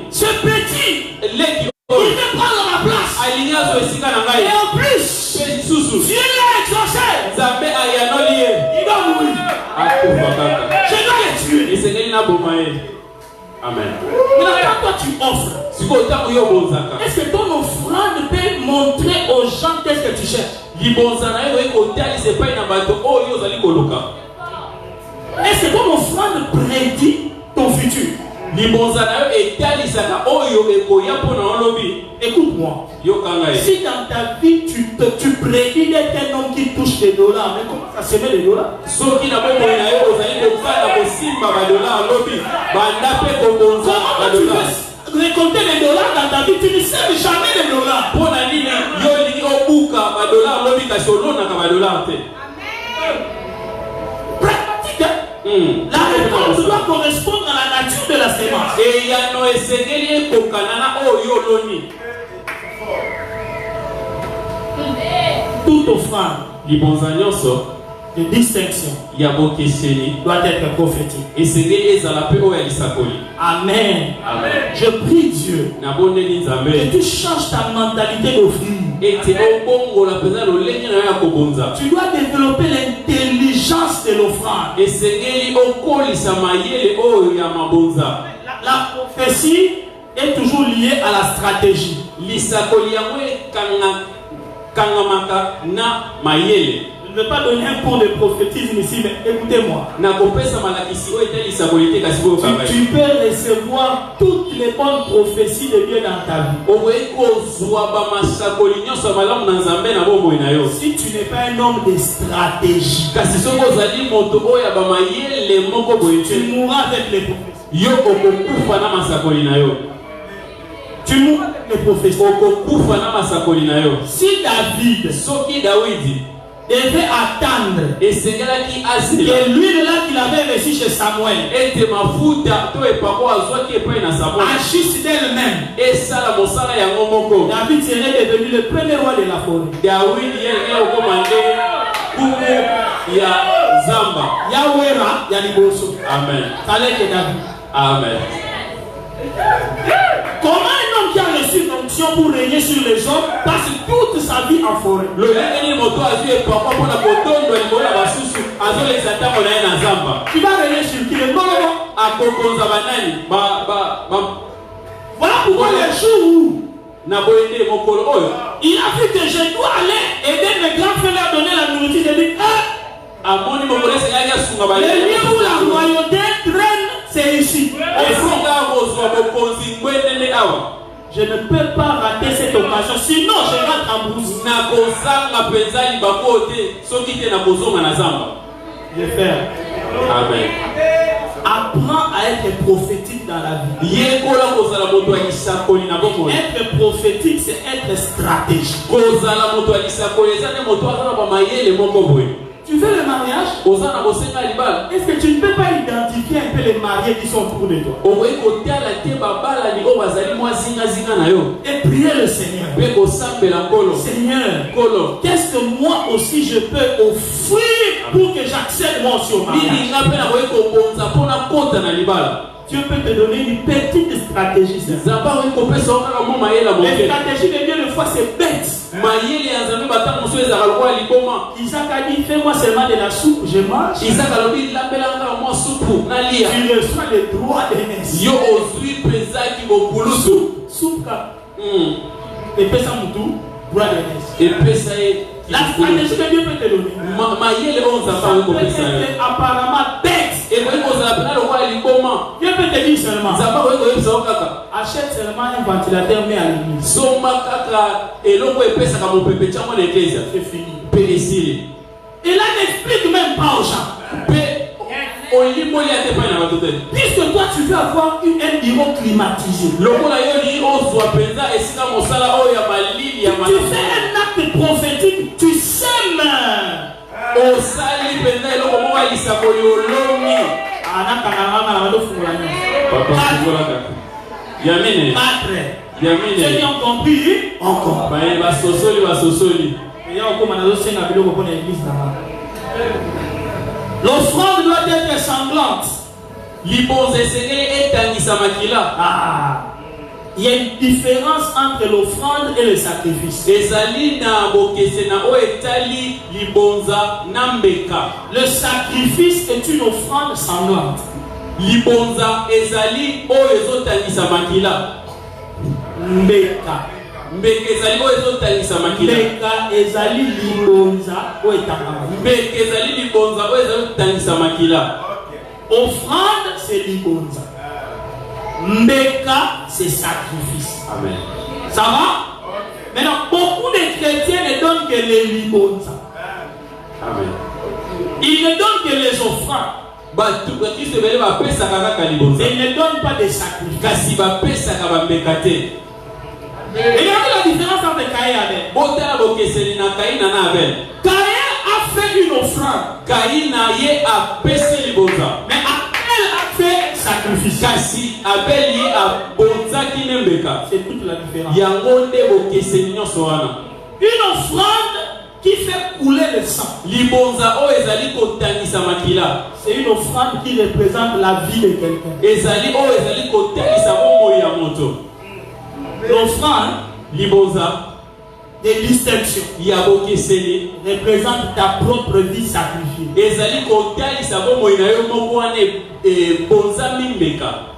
ce petit, il veut prendre ma place. Et en plus, Dieu l'a exaucé. Il doit mourir. Je dois le tuer. Amen. Mais quand toi tu offres, est-ce que ton offrande peut montrer aux gens qu'est-ce que tu cherches? Est-ce que ton offrande prédit ton futur? Écoute-moi. Si dans ta vie tu prédis d'être un homme qui touche des dollars, mais comment ça semer des dollars? Comment tu veux récolter les dollars dans ta vie? Tu ne sèmes jamais les dollars. Pratique, hein? La récolte doit correspondre à la nature de la sémence. Toute offrande de distinction doit être prophétique. Amen. Je prie Dieu que tu changes ta mentalité d'offrir. Tu dois développer l'intelligence de l'offrande. La prophétie est toujours liée à la stratégie. Je ne vais pas donner un cours de prophétisme ici, mais écoutez-moi. Tu peux recevoir toutes les bonnes prophéties de Dieu dans ta vie. Si tu n'es pas un homme de stratégie, tu mourras avec les prophéties. Tu mourras avec les prophéties. Si David devait attendre que l'huile là qu'il avait reçue chez Samuel agisse d'elle-même, David serait devenu le premier roi de la forêt. Yahwehra Yaliboso. Amen. Fallait que David. Amen. Comment un homme qui a reçu l'onction pour régner sur les hommes passe toute sa vie en forêt? ntango na ye na zamba tu vas régner sur qui? Le bon. akokonza banani Voilà pourquoi les jours où na boyende mokolo oyo il a vu que je dois aller aider mes grands frères à donner la nourriture. J'ai dit, amoni mokolo esengaki asunga le lieu où la royauté traîne, c'est ici. esinga kozwa bokonzi ngwendende awa. Je ne peux pas rater cette occasion, sinon je rentre en brousse. Na kozanga penza libako te soki te na kozonga na zamba. Je vais faire. Amen. Apprends à être prophétique dans la vie. Yekola kozala moto akisakoli na bomoi. Être prophétique, c'est être stratégique. Kozala moto akisakoli ezane moto azala ba mayele moko boye. Tu fais le mariage? Est-ce que tu ne peux pas identifier un peu les mariés qui sont autour de toi? Et prier le Seigneur. Seigneur, qu'est-ce que moi aussi je peux offrir pour que j'accède moi aussi au mariage? Dieu peut te donner une petite stratégie. Les stratégies de Dieu, des fois, c'est bête. Isaac a dit, fais-moi seulement de la soupe, je mange. Tu reçois le droit d'aînesse. Soupe. Et puis ça moutou, droit d'aînesse. La stratégie que Dieu peut te donner. Ça peut être apparemment bête. Dieu peut te dire seulement, achète seulement un ventilateur, mais à l'église. C'est fini. Et là, n'explique même pas aux gens. Puisque toi tu veux avoir un bureau climatisé, tu fais un acte prophétique, tu sèmes. Ceux qui ont compris, encore. L'offrande doit être sanglante. Il y a une différence entre l'offrande et le sacrifice. Le sacrifice est une offrande sanglante. Mbeka ezali libonza offrande c'est libonza. Mbeka c'est sacrifice. Amen. Ça va? Maintenant beaucoup de chrétiens ne donnent que les libonza. Amen. Ils ne donnent que les offrandes. Ils ne donnent pas de sacrifices. Regardez la différence entre Caïn et Abel. Caïn a fait une offrande. Mais Abel a fait sacrifice. C'est toute la différence. Une offrande qui fait couler le sang. C'est une offrande qui représente la vie de quelqu'un. L'offrande de distinction représente ta propre vie sacrifiée.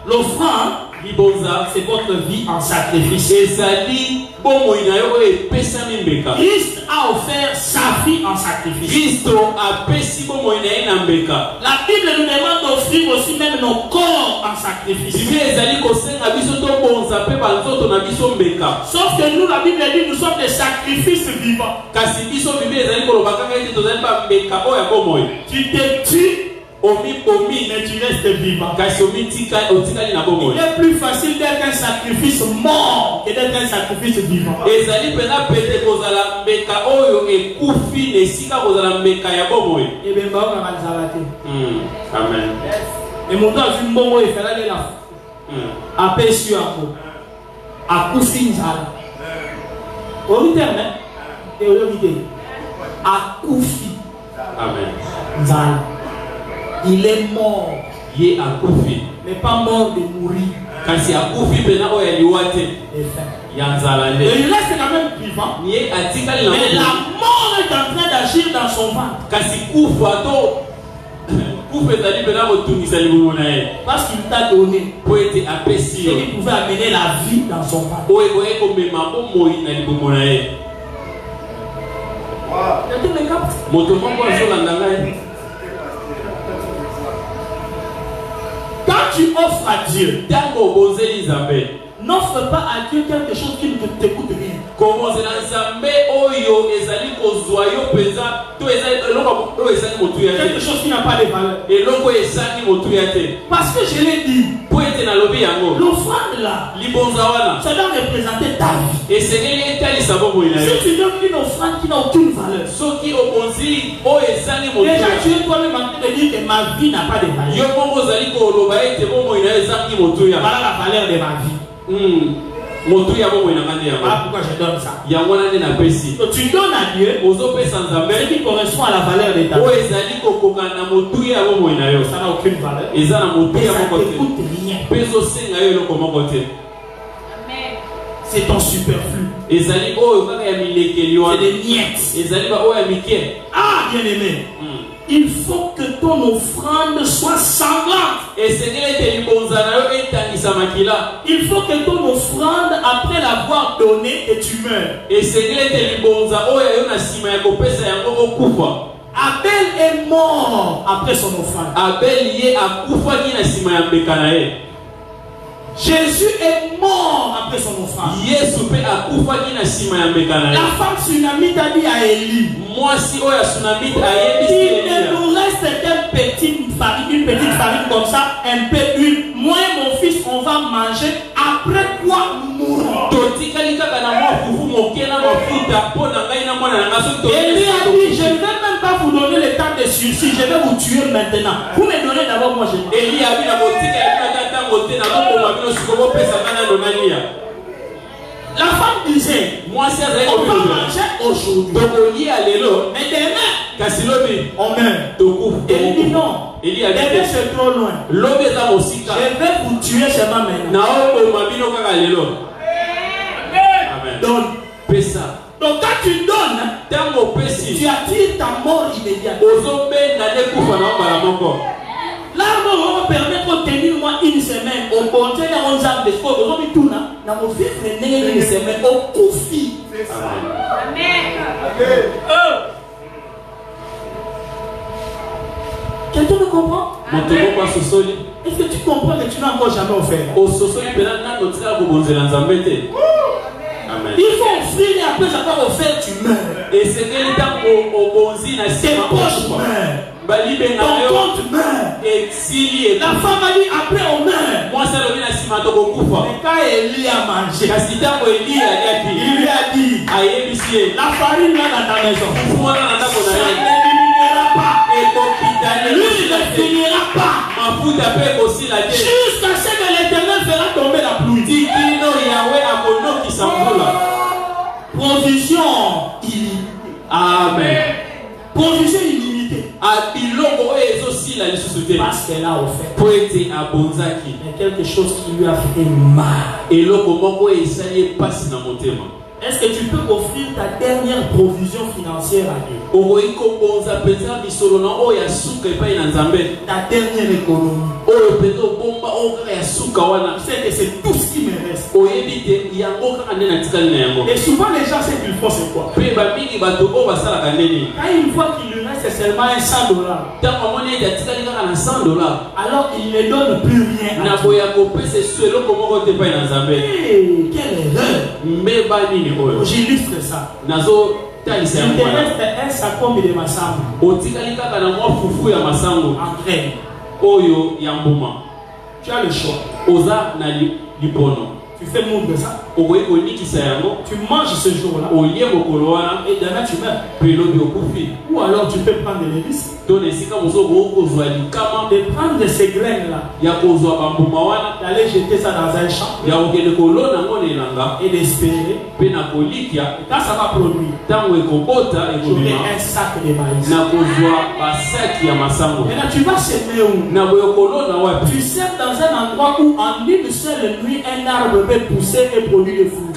L'offrande, c'est votre vie en sacrifice. Christ a offert sa vie en sacrifice. La Bible nous demande d'offrir aussi même nos corps en sacrifice. Sauf que nous, la Bible dit, nous sommes des sacrifices vivants. Tu te tues, mais tu restes vivant. Il est plus facile d'être un sacrifice mort que d'être un sacrifice vivant. Amen. Et mon gars, je me dis, il fallait la après sur à Koufi Nzala. Au terme, et au lieu à Koufi Nzala. Il est mort. Mais pas mort de mourir. Et il reste quand même vivant. Mais la mort est en train d'agir dans son ventre. Parce qu'il t'a donné ce qui pouvait amener la vie dans son ventre. Quelqu'un me capte? Quand tu offres à Dieu, n'offre pas à Dieu quelque chose qui ne t'écoute rien. Quelque chose qui n'a pas de valeur. Parce que je l'ai dit, l'offrande là, ça doit représenter ta vie. Si tu donnes une offrande qui n'a aucune valeur, déjà tu es toi-même en train de dire que ma vie n'a pas de valeur. Voilà la valeur de ma vie. Voilà pourquoi je donne ça. Donc tu donnes à Dieu ce qui correspond à la valeur de ta vie. Ça n'a aucune valeur. Et ça ne t'écoute rien. C'est ton superflu. C'est des miettes. Ah, bien aimé. Il faut que ton offrande soit sanglante. Il faut que ton offrande, après l'avoir donnée, que tu meurs. Abel est mort après son offrande. Jésus est mort après son offrande. La femme tsunamite a dit à Élie, il ne nous reste qu'une petite farine comme ça, un peu d'huile. Moi et mon fils, on va manger. Après quoi nous mourrons. Élie a dit, je ne vais même pas vous donner le temps de sursis, je vais vous tuer maintenant. Vous me donnez d'abord, moi je mange. La femme disait, on va manger aujourd'hui. Mais demain, on meurt. Elle dit non. Demain c'est trop loin. Je vais vous tuer seulement maintenant. Donne. Donc quand tu donnes, tu attires ta mort immédiate. L'arbre va permettre de tenir moi une semaine. On compte dans 11 ans de sport. Aujourd'hui, tout dans mon fils, une semaine. Au Koufi. Amen. Quelqu'un me comprend? Est-ce que tu comprends que tu n'as encore jamais offert? Il faut offrir et après avoir offert, tu meurs. Et c'est tes poches meurent. Ton compte meurt. La femme a dit après on meurt. Mais quand Élie a mangé, il lui a dit la farine là dans ta maison, ça ne diminuera pas. Lui ne finira pas jusqu'à ce que l'Éternel fera tomber la pluie. Provision illimitée. Amen. Provision illimitée. Parce qu'elle a offert. Mais quelque chose qui lui a fait mal. Est-ce que tu peux offrir ta dernière provision financière à Dieu? Ta dernière économie. Tu sais que c'est tout ce qui me reste. Et souvent les gens savent qu'ils font c'est quoi? Quand ils voient qu'il lui reste seulement $100, alors ils ne donnent plus rien à Dieu. Quelle erreur! J'illustre ça. Il te reste un sacom de masango en graine. Tu as le choix. Tu fais moudre ça. Tu manges ce jour-là. Et demain tu meurs. Ou alors tu peux prendre les risques de prendre ces graines-là, d'aller jeter ça dans un champ et d'espérer. Quand ça va produire, j'aurai un sac de maïs. Maintenant tu vas semer où? Tu sèmes dans un endroit où en une seule nuit un arbre peut pousser et produire des fruits.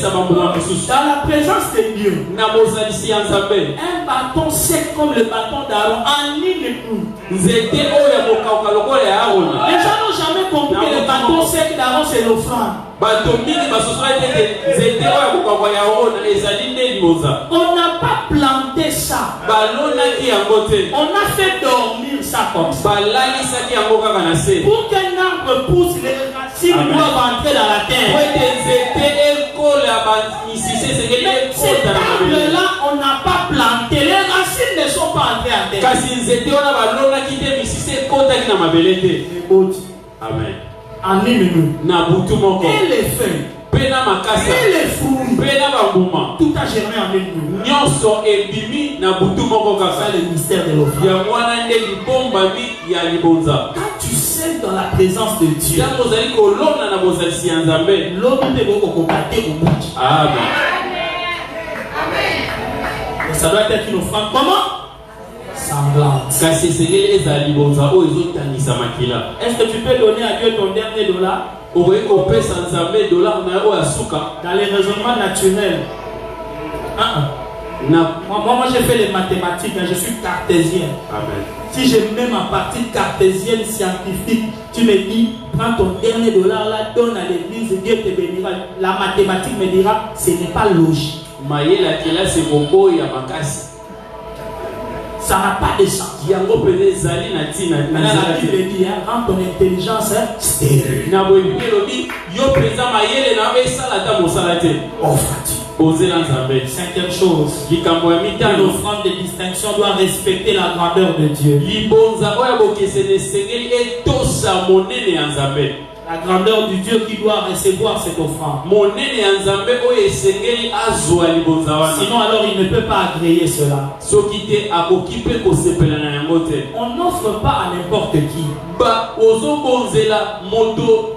Dans la présence de Dieu, na bozalisi ya Nzambe un bâton sec comme le bâton d'Aaron anime tout. nzete oyo ya kokauka lokola ya Arona. Les gens n'ont jamais compris que le bâton sec d'Aaron c'est l'offrande. bato mingi basosola ete nzete oyo ya kokauka ya Arona ezali nde liboza. On n'a pas planté ça. balonaki yango te, On a fait dormir ça comme ça. balalisaki yango kaka na se. Pour qu'un arbre pousse, les racines Amen. doivent entrer dans la po terre. ete nzete ekola bamisisi esengeli Mais cet ekota na mabele. arbre-là, on n'a pas planté. Les racines ne sont pas entrées en terre. kasi nzete wana balonaki te misisi ekotaki na mabele te. Les bôtes, Amen. en une minute. na butu moko Et les feuilles, mpe na makasa et les fruits, mpe na bambuma tout a germé en une minute. nyonso ebimi na butu moko Ça, kaka. le mystère de l'offrande. yango wana nde libombami ya libonza. Quand tu sais dans la présence de Dieu, ntango ozali kolona na bozalisi ya Nzambe. l'homme ne peut pas combattre au bout. Amen. Mais ça doit être une offrande comment? Semblante. kasi esengeli ezala libonza oyo ezotangisa makila. Est-ce que tu peux donner à Dieu ton dernier dollar? okoki kopesa Nzambe dollar na yo oyo asuka Dans les raisonnements naturels. na. Moi j'ai fait les mathématiques, hein, je suis cartésien. Amen. Si je mets ma partie cartésienne scientifique, tu me dis, prends ton dernier dollar là, donne à l'église, Dieu te bénira. La mathématique me dira, ce n'est pas logique. mayele ya kelasi koboya makasi. Ça n'a pas de sens. yango pene ezali na ntina na Maintenant la nzela te. Bible dit, hein, rends ton intelligence stérile. na boye bible elobi yo mpenza mayele na yo esala ata mosala te. Offre-tu. ozela Nzambe. Cinquième chose, likambo ya une mitano, offrande de distinction doit respecter la grandeur de Dieu. libonza oyo bokeseni esengeli etosa monene ya Nzambe. La grandeur du Dieu qui doit recevoir cette offrande. monene ya Nzambe oyo esengeli azwa libonza wana. Sinon alors il ne peut pas agréer cela. soki te akoki mpe kosepela na yango te. On n'offre pas à n'importe qui. ba ozobonzela moto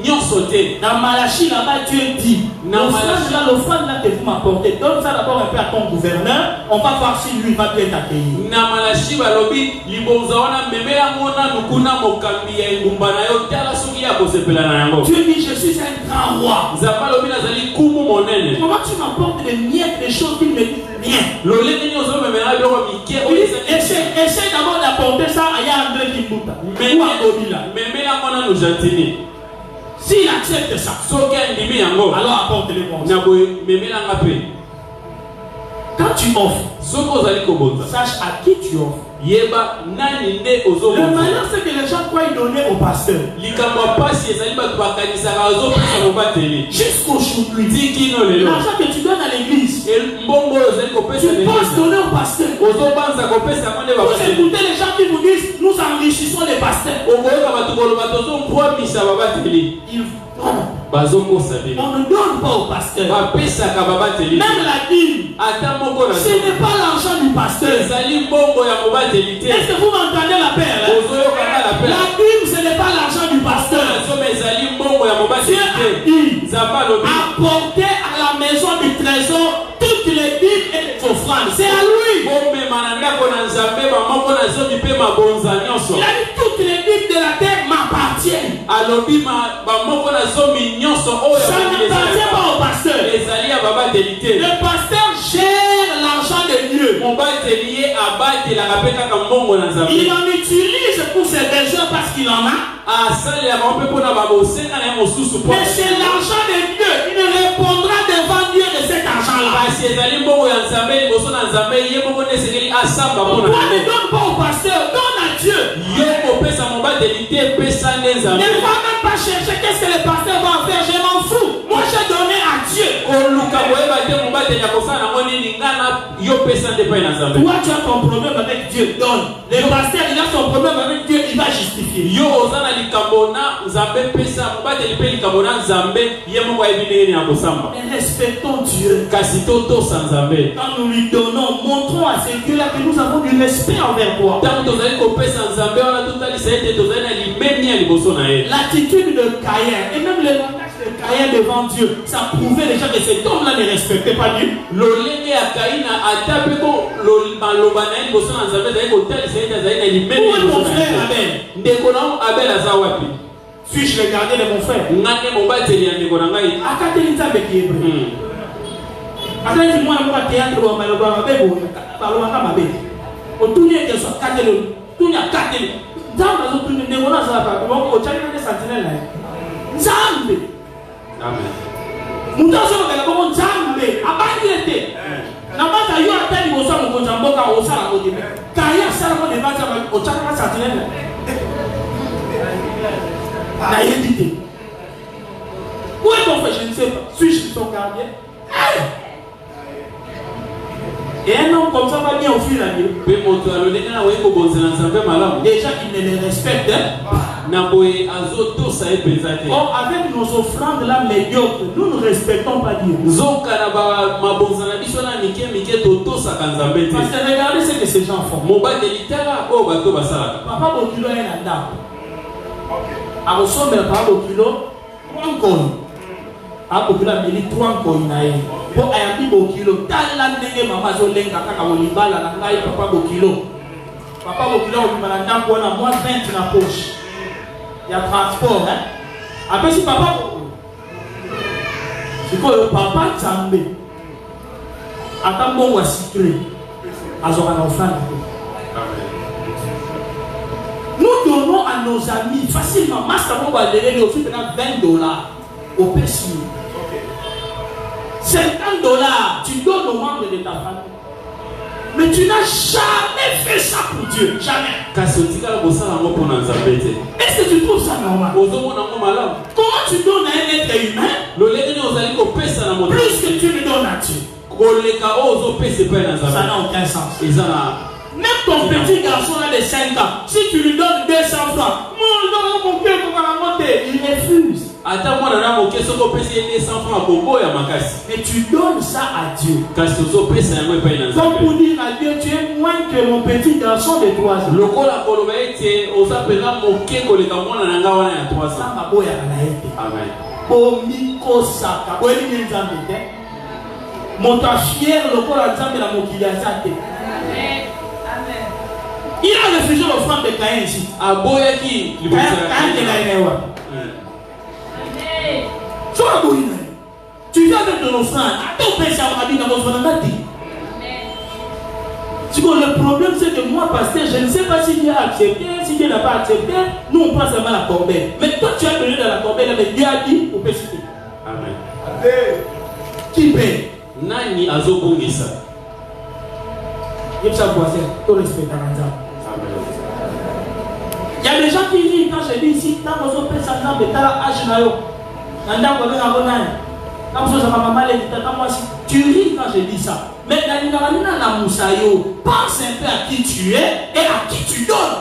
nyonso te. Dans Malachie, là-bas, Dieu dit, l'offrande là que vous m'apportez, donne ça d'abord un peu à ton gouverneur, on va voir si lui va bien t'accueillir. na Malachi balobi libonza wana memela ngona nukuna mokambi ya engumba na yo tala soki ya kosepela na yango. Dieu dit, je suis un grand roi. nzambe alobi nazali kumu monene. Comment tu m'apportes des miettes, des choses qui ne me disent rien? lolenge nini ozomemela biloko mike oyo Essaye d'abord d'apporter ça à Yandre Kimbuta. Ou à Gobila. memela ngona no gentini. S'il accepte ça, soki andimi yango alors apporte-le bon. na boye memela nga mpe. Quand tu offres, soki ozali kobonza sache à qui tu offres. yeba nani nde Le ozobonza. malheur, c'est que les gens croient donner au pasteur. likambo ya pasi ezali bato bakanisaka azopesa mobateli Jusqu'aujourd'hui, ti kino lelo. l'argent que tu donnes à l'église, mbongo oyo ozali kopesa tu penses donner au pasteur. ozobanza kopesa yango nde Vous babateli. écoutez les gens qui vous disent, nous enrichissons les pasteurs. okoyoka bato koloba tozompwamisa babateli. bazokosa bino On ne donne pas au pasteur. bapesaka babateli. Même la dîme, ata moko na ce n'est pas l'argent du pasteur. ezali mbongo ya mobateli te. Est-ce que vous m'entendez la paix? ozoyokanga na pela La dîme, ce n'est pas l'argent du pasteur. azoma ezali mbongo ya mobateli Dieu a te. dit, nzambe alobi apportez à la maison du trésor toutes les dîmes et les offrandes. C'est à lui. bomema na ndako na Nzambe bamoko na zomi mpe mabonza nyonso. Il a dit, toutes les dîmes de la terre m'appartiennent. alobi bamoko na zomi nyonso oyo Ça n'appartient pas au pasteur. ezali ya babateli te. Le pasteur gère l'argent de Dieu. mobateli ye abatelaka mpe kaka mbongo na Il Nzambe. en utilise pour ses besoins parce qu'il en a. asalelaka mpe mpona babosenga na ye mosusu mpo Mais c'est l'argent de Dieu. Il ne répondra devant Dieu de cet argent-là. kasi ezali mbongo ya Nzambe liboso na Nzambe ye moko nde esengeli asamba mpona Pourquoi ne yango. donne pas au pasteur? Donne à Dieu. yo kopesa mobateli te pesa nde Nzambe. Ne va même pas chercher qu'est-ce que le pasteur va en faire. Je m'en fous. Moi, j'ai donné à Dieu. koluka koyeba te mobateli akosala nango nini ngana yo pesa nde epai na Nzambe. Toi, tu as ton problème avec Dieu. Donne. Le pasteur, il a son problème avec Dieu. Il va justifier. yo oza na likambo na Nzambe pesa mobateli mpe likambo na Nzambe ye moko ayebi ndenge nini akosamba. Mais respectons Dieu. kasi totosa Nzambe. Quand nous lui donnons, montrons à ce Dieu-là que nous avons du respect envers toi. ntango tozali kopesa Nzambe wana totalisa ete tozali na limemi ya liboso na ye. L'attitude de Caïn et même le langage de Caïn devant Dieu, ça prouvait déjà que cet homme-là ne respectait pas Dieu. lolenge ya Kaina ata mpe ko maloba na ye liboso na Nzambe ezali kotalisa ete azali na limemi Où est liboso mon na frère ye. Abel? ndeko na Abel aza wapi? Suis-je le gardien de mon frère? nga nde mobateli ya ndeko na ngai. Akateli nzambe ki hébreu. Après, moi, je vais théâtre, je vais au tout que soit 4 tout y a 4 dans la zone de Némona, ça va pas. Au Tchad, il y a des sentinelles. Zambe. Amen. Mutaso de la bonne Zambe. Abandonné. Namata yo atali au sol de Jamboka au Sala au début. Kaya Salamo de Baza au Tchad, la sentinelle. La évité. Où est ton fait? Je ne sais pas. Suis-je son gardien? Et un homme comme ça va bien au fil à lui. Déjà, il ne les respecte. Or, avec nos offrandes là médiocres, nous ne respectons pas Dieu. Parce que regardez ce que ces gens font. Papa Bokilo est un dame. A ressemble à Papa Bokilo, 3 coins. A Bokilo a mis 3 coins. Pour un Bokilo, dans la nègre, maman Zolenga, Kakamolibala, la naïe, Papa Bokilo. Papa Bokilo, on a moins 20 dans la poche. Il y a transport, hein. Après, si papa, c'est quoi le papa Zambé? Attends, bon, on va citer. Alors, un enfant. Nous donnons à nos amis facilement, Master va donner aussi $20 au PSU. $50, tu donnes aux membres de ta famille. Mais tu n'as jamais fait ça pour Dieu. Jamais. Est-ce que tu trouves ça normal? Comment tu donnes à un être humain plus que tu le donnes à Dieu? Ça n'a aucun sens. Même ton petit garçon là de 5 ans, si tu lui donnes 200 francs, mon cœur, il refuse. Mais tu donnes ça à Dieu. Comme pour dire à Dieu, tu es moins que mon petit garçon de 3 ans. Amen. Il a refusé l'offrande de Caïn ici. Tu viens avec ton offrande. Le problème c'est que moi, pasteur, je ne sais pas si Dieu a accepté, si Dieu n'a pas accepté. Nous on prend seulement la corbeille. Mais toi tu as donné dans la corbeille, mais Dieu a dit au péché. Amen. Qui paie? Nani azobongisa. Il y a des gens qui rient quand je dis ici, quand vous avez fait ça, tu ris quand je dis ça. Mais pense un peu à qui tu es et à qui tu donnes.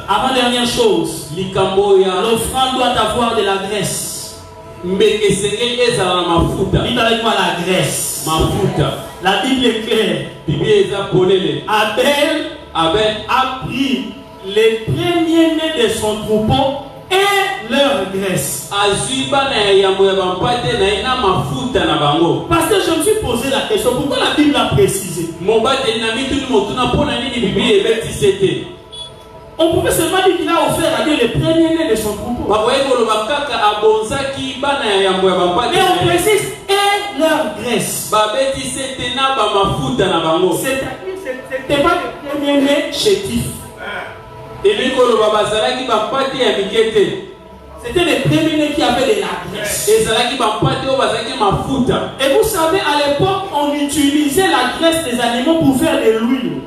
Avant dernière chose, l'offrande doit avoir de la graisse. Dites avec moi la graisse. La Bible est claire. Abel a pris les premiers-nés de son troupeau et leur graisse. Parce que je me suis posé la question, pourquoi la Bible a précisé? On pouvait seulement dire qu'il a offert à Dieu les premiers-nés de son troupeau. Mais on précise et leur graisse. C'est-à-dire c'était pas les premiers-nés chétifs. C'était les premiers-nés qui avaient de la graisse. Et vous savez, à l'époque, on utilisait la graisse des animaux pour faire de l'huile.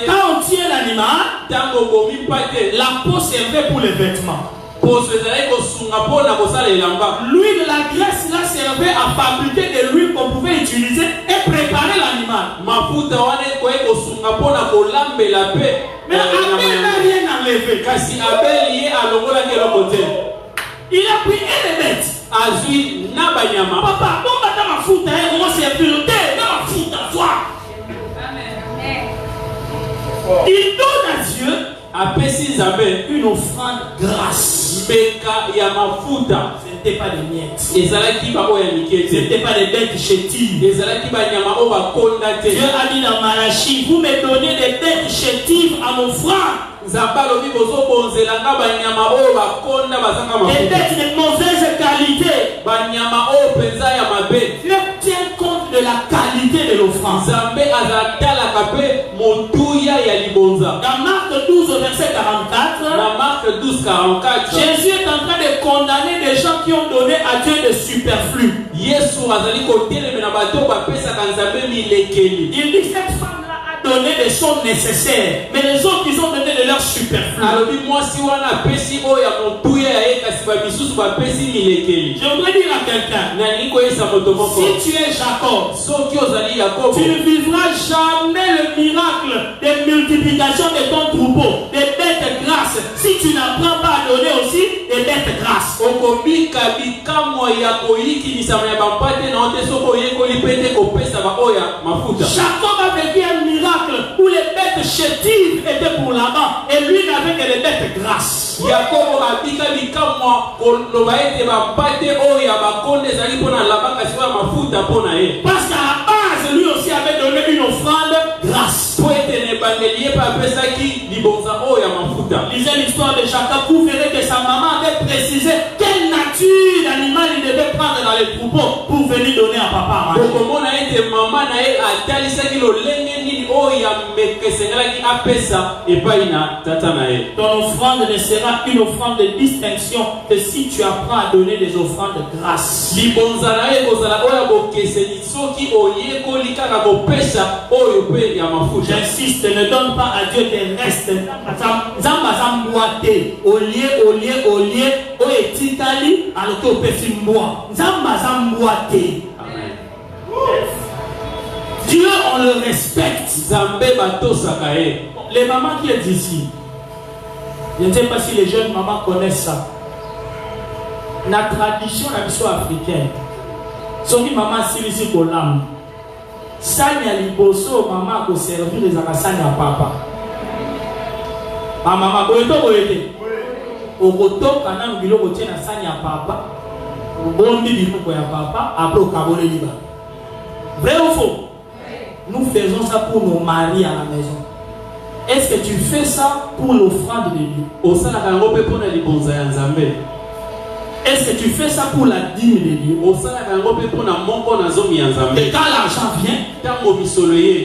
Quand on tient l'animal, la peau servait pour les vêtements. L'huile de la graisse là servait à fabriquer de l'huile qu'on pouvait utiliser et préparer l'animal. Mais Abel n'a rien enlevé. Il a pris une bête. Papa, bon matin ma foute, on s'est piloté dans ma foute à toi. Il donne à Dieu une offrande grasse. Ce n'était pas des miettes. Ce n'était pas des bêtes chétives. Dieu a dit dans Malachie, vous me donnez des bêtes chétives en offrande. Des bêtes de mauvaise qualité. Dieu tient compte de la qualité de l'offrande. Dans Marc 12 au verset 44, Jésus est en train de condamner des gens qui ont donné à Dieu de superflu. Il dit cette femme-là a donné des choses nécessaires, mais les autres ils ont donné de leur superflu. Je voudrais dire à quelqu'un, si tu es Jacob, tu ne vivras jamais le miracle de multiplication de ton troupeau, des bêtes grasses, si tu n'apprends pas à donner aussi des bêtes grasses. Jacob a vécu un miracle où les bêtes chétives étaient pour Laban et lui n'avait que les bêtes grasses. Parce qu'à la base, lui aussi avait donné une offrande grasse. Lisez l'histoire de Jacob, vous verrez que sa maman avait précisé quelle nature d'animal il devait prendre dans les troupeaux pour venir donner à papa à manger. Ton offrande ne sera une offrande de distinction que si tu apprends à donner des offrandes grasses. J'insiste, ne donne pas à Dieu des restes. Dieu, on le respecte. Les mamans qui sont ici, je ne sais pas si les jeunes mamans connaissent ça. La tradition la mission africaine, c'est que maman s'il ici pour l'âme. Sanya liboso maman ko servir les akasanya papa. Maman boyeto boyete. Okoto kana ngilo ko tena sanya papa. Bombi bimuko ya papa après okabole liba. Vrai ou faux? Nous faisons ça pour nos maris à la maison. Est-ce que tu fais ça pour l'offrande de Dieu? Est-ce que tu fais ça pour la dîme de Dieu? Et quand l'argent vient,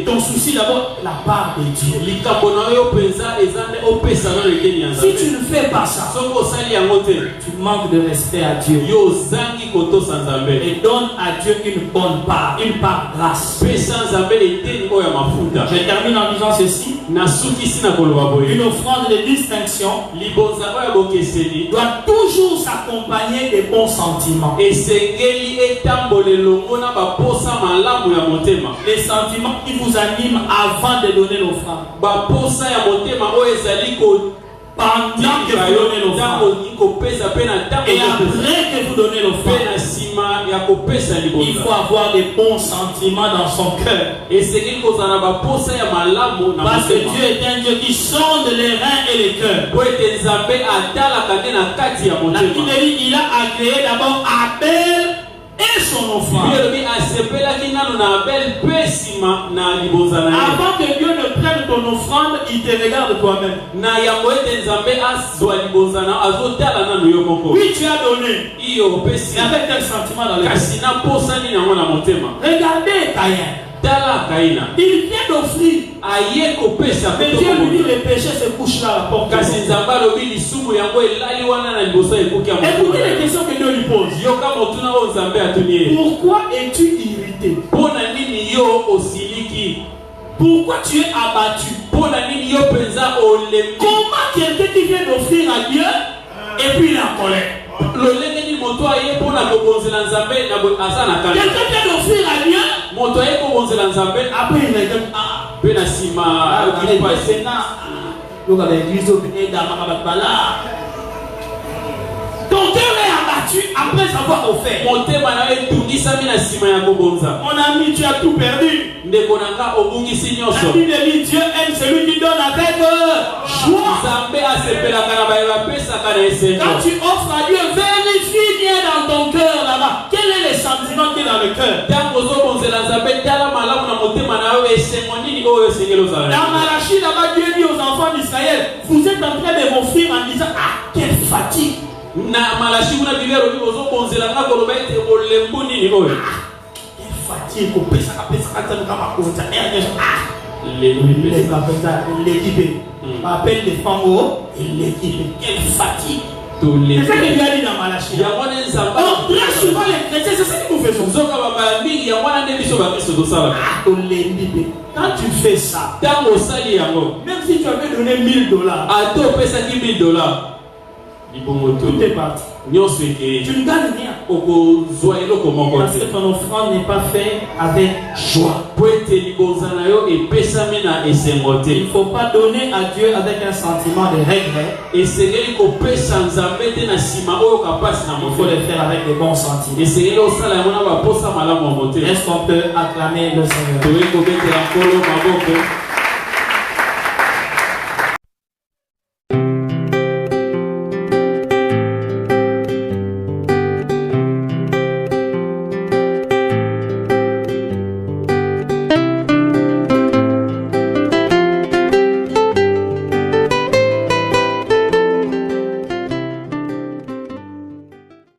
ton souci d'abord la part de Dieu. Si tu ne fais pas ça, tu manques de respect à Dieu. Et donne à Dieu une bonne part, une part grasse. Je termine en disant ceci. Une offrande de distinction doit toujours s'accompagner des bons sentiments. Les sentiments qui vous animent avant de donner l'offrande. Pendant que vous donnez l'offrande et après que vous donnez l'offrande, il faut avoir des bons sentiments dans son cœur. Parce que Dieu est un Dieu qui sonde les reins et les cœurs. La Bible dit il a agréé d'abord Abel et son offrande. Avant que Dieu ne prenne ton offrande, il te regarde toi-même. Oui, tu as donné. Mais avec quel sentiment dans le cœur? Regardez Caïn. Il vient d'offrir. Mais Dieu lui dit les péchés se couchent là à la porte. Écoutez les questions que Dieu lui pose. Pourquoi es-tu irrité? Pourquoi tu es abattu? Comment quelqu'un qui vient d'offrir à Dieu et puis il est en colère? Quelqu'un vient d'offrir à Dieu, après il regarde, ton cœur est abattu après avoir offert. Mon ami, tu as tout perdu. La Bible dit Dieu aime celui qui donne avec joie. Quand tu offres à Dieu, vérifie bien dans ton cœur là-bas. Quel est le sentiment qui est dans le cœur? Dans Malachie, là-bas, Dieu dit aux enfants d'Israël, vous êtes en train de m'offrir en disant, ah, quelle fatigue. Na Malachie kuna Biblia roho ozokonzela nga koloba ete olembu nini oyo. Quelle fatigue ko pesa kata kama konza l'équipe. Appelle les femmes et l'équipe. Quelle fatigue. C'est ça qu'il a dit dans Malachie. Donc très souvent les chrétiens, c'est ça que nous faisons. Quand tu fais ça, même si tu avais donné $1000, tout est parti. Tu ne gagnes rien. Parce que ton offrande n'est pas faite avec joie. Il ne faut pas donner à Dieu avec un sentiment de regret. Il faut le faire avec de bons sentiments. Est-ce qu'on peut acclamer le Seigneur?